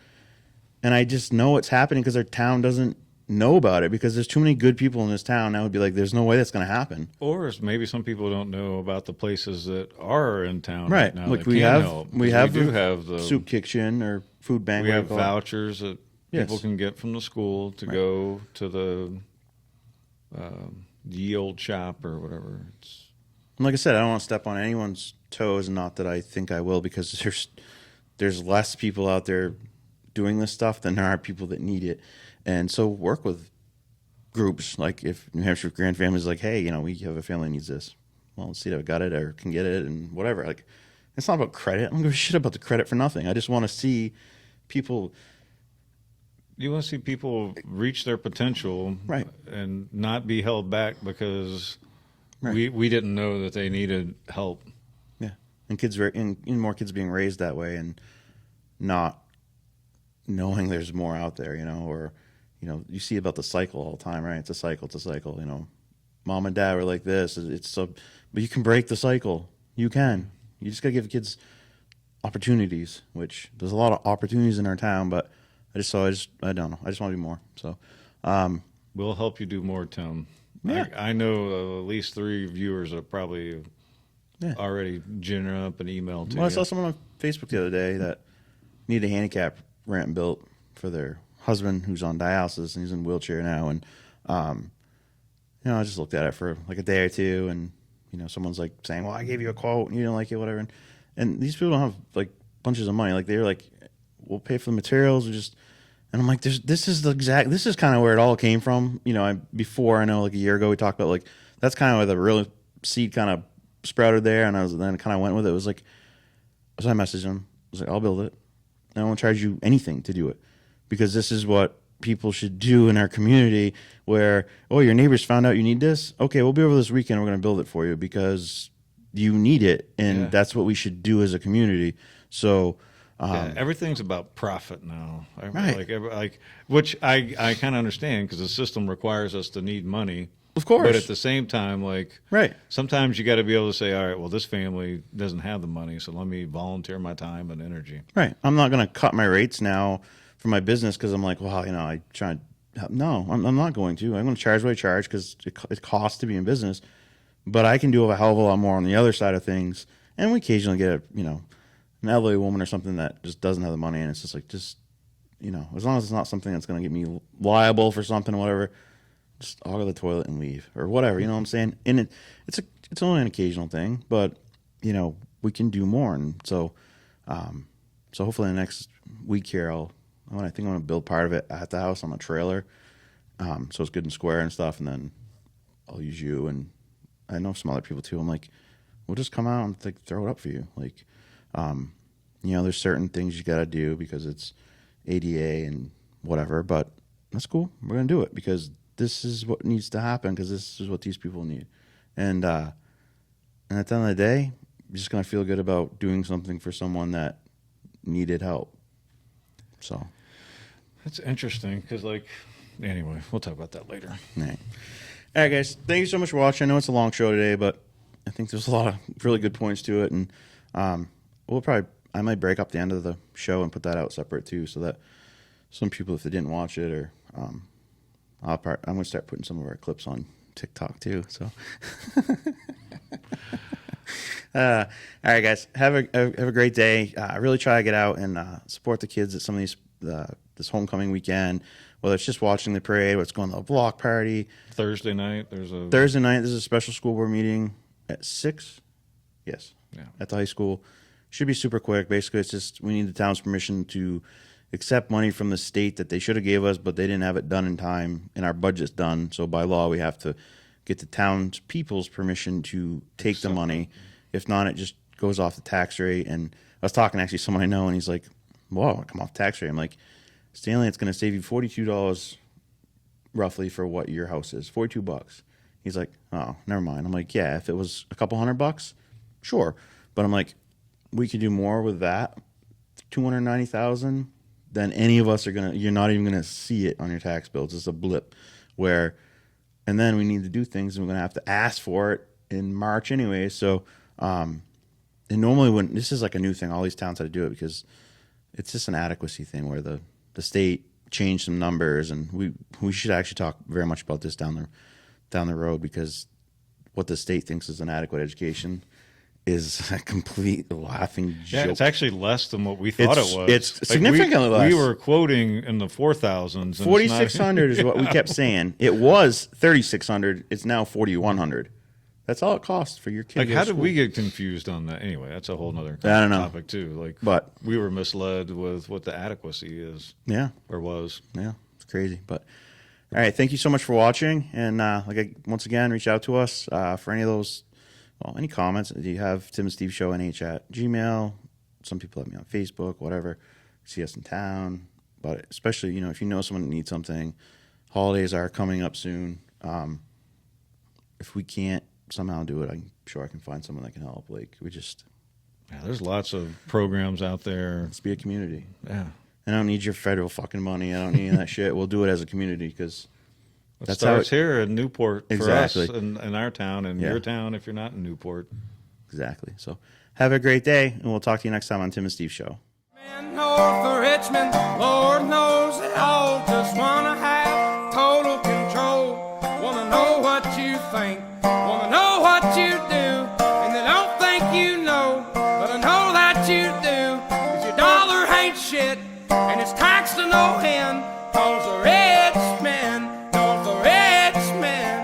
and I just know it's happening because our town doesn't know about it, because there's too many good people in this town. That would be like, there's no way that's going to happen. Or maybe some people don't know about the places that are in town right now. Like we have the soup kitchen or food bank. We have vouchers that people can get from the school to go to the yield shop or whatever. Like I said, I don't want to step on anyone's toes, and not that I think I will, because there's less people out there doing this stuff than there are people that need it. And so work with groups. Like if New Hampshire Grand Family is like, hey, we have a family that needs this. Well, let's see if I got it or can get it and whatever. Like, it's not about credit. I don't give a shit about the credit for nothing. I just want to see people. You want to see people reach their potential, right, and not be held back because we didn't know that they needed help. Yeah, and kids and more kids being raised that way, and not knowing there's more out there, or. You see about the cycle all the time, right? It's a cycle. Mom and dad were like this. But you can break the cycle. You can. You just got to give kids opportunities, which there's a lot of opportunities in our town, but I don't know. I just want to do more. So, we'll help you do more, Tim. Yeah. I know at least 3 viewers are probably already ginning up an email to you. I saw someone on Facebook the other day that needed a handicap ramp built for their husband who's on dialysis, and he's in a wheelchair now, and I just looked at it for like a day or two, and someone's like saying, well, I gave you a quote and you didn't like it, whatever, and these people don't have like bunches of money. Like, they're like, we'll pay for the materials, and I'm like, this is kind of where it all came from. Before, I know, like a year ago we talked about, like, that's kind of where the real seed kind of sprouted there, and then kind of went with it. It was like, so I messaged him, I was like, I'll build it, I won't charge you anything to do it. Because this is what people should do in our community, where, oh, your neighbors found out you need this? Okay, we'll be over this weekend. We're going to build it for you because you need it, and that's what we should do as a community. So everything's about profit now. Right. Like which I kind of understand, because the system requires us to need money. Of course. But at the same time, sometimes you got to be able to say, all right, well, this family doesn't have the money, so let me volunteer my time and energy. Right. I'm not going to cut my rates now for my business because I'm like, well, I try to help. No, I'm not going to. I'm going to charge what I charge because it costs to be in business. But I can do a hell of a lot more on the other side of things. And we occasionally get an elderly woman or something that just doesn't have the money, and it's just like, as long as it's not something that's going to get me liable for something or whatever, just out of the toilet and leave or whatever. You know what I'm saying? And it's only an occasional thing, but we can do more. And so hopefully in the next week here, I think I'm going to build part of it at the house on a trailer, so it's good and square and stuff, and then I'll use you, and I know some other people too. I'm like, we'll just come out and throw it up for you. Like, there's certain things you got to do because it's ADA and whatever, but that's cool. We're going to do it because this is what needs to happen, because this is what these people need. And at the end of the day, you're just going to feel good about doing something for someone that needed help. So that's interesting, because Anyway, we'll talk about that later. All right, guys. Thank you so much for watching. I know it's a long show today, but I think there's a lot of really good points to it, and I might break up the end of the show and put that out separate too, so that some people, if they didn't watch it, or I'm going to start putting some of our clips on TikTok too. So, all right, guys, have a great day. Really try to get out and support the kids at some of these this homecoming weekend. Whether it's just watching the parade, whether it's going to a block party. Thursday night, there's yeah, at the high school. Should be super quick. Basically, it's just we need the town's permission to accept money from the state that they should have gave us, but they didn't have it done in time, and our budget's done. So by law, we have to get the town's people's permission to take the money. If not, it just goes off the tax rate. And I was talking to actually someone I know, and he's like, "Whoa, come off tax rate." I'm like, Stanley, it's going to save you $42 roughly for what your house is, $42. He's like, oh, never mind. I'm like, yeah, if it was a couple $100, sure. But I'm like, we could do more with that, $290,000, than any of us are gonna. You're not even gonna see it on your tax bill. It's just a blip. And then we need to do things, and we're gonna have to ask for it in March anyway. So, and normally when this is like a new thing, all these towns had to do it because it's just an adequacy thing where the state changed some numbers, and we should actually talk very much about this down the road, because what the state thinks is an adequate education is a complete laughing joke. Yeah, it's actually less than what we thought it was. It's significantly less. We were quoting in the 4,000s. 4,600 is what we kept saying. It was 3,600. It's now 4,100. That's all it costs for your kid. Like, how did we get confused on that? Anyway, that's a whole nother topic too. Like, but we were misled with what the adequacy is. Yeah, or was. Yeah, it's crazy. But all right, thank you so much for watching. And once again, reach out to us for any of those. Well, any comments. Do you have timandsteveshownh at Gmail? Some people have me on Facebook, whatever. See us in town. But especially, if you know someone that needs something, holidays are coming up soon. If we can't somehow do it, I'm sure I can find someone that can help. There's lots of programs out there. Let's be a community. Yeah. I don't need your federal fucking money. I don't need that shit. We'll do it as a community, because It starts here in Newport for exactly. us in our town, and your town if you're not in Newport. Exactly. So have a great day, and we'll talk to you next time on Tim and Steve Show. Man north of Richmond, Lord knows they all just wanna have total control. Wanna know what you think, wanna know what you do, and they don't think you know, but I know that you do. 'Cause your dollar ain't shit, and it's taxed to no end. 'Cause the rich men, knows the rich men.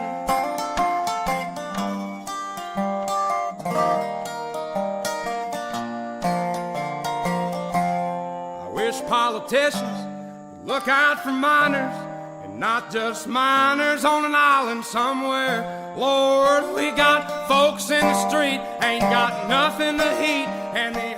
I wish politicians would look out for miners, and not just miners on an island somewhere. Lord, we got folks in the street, ain't got nothing to eat, and the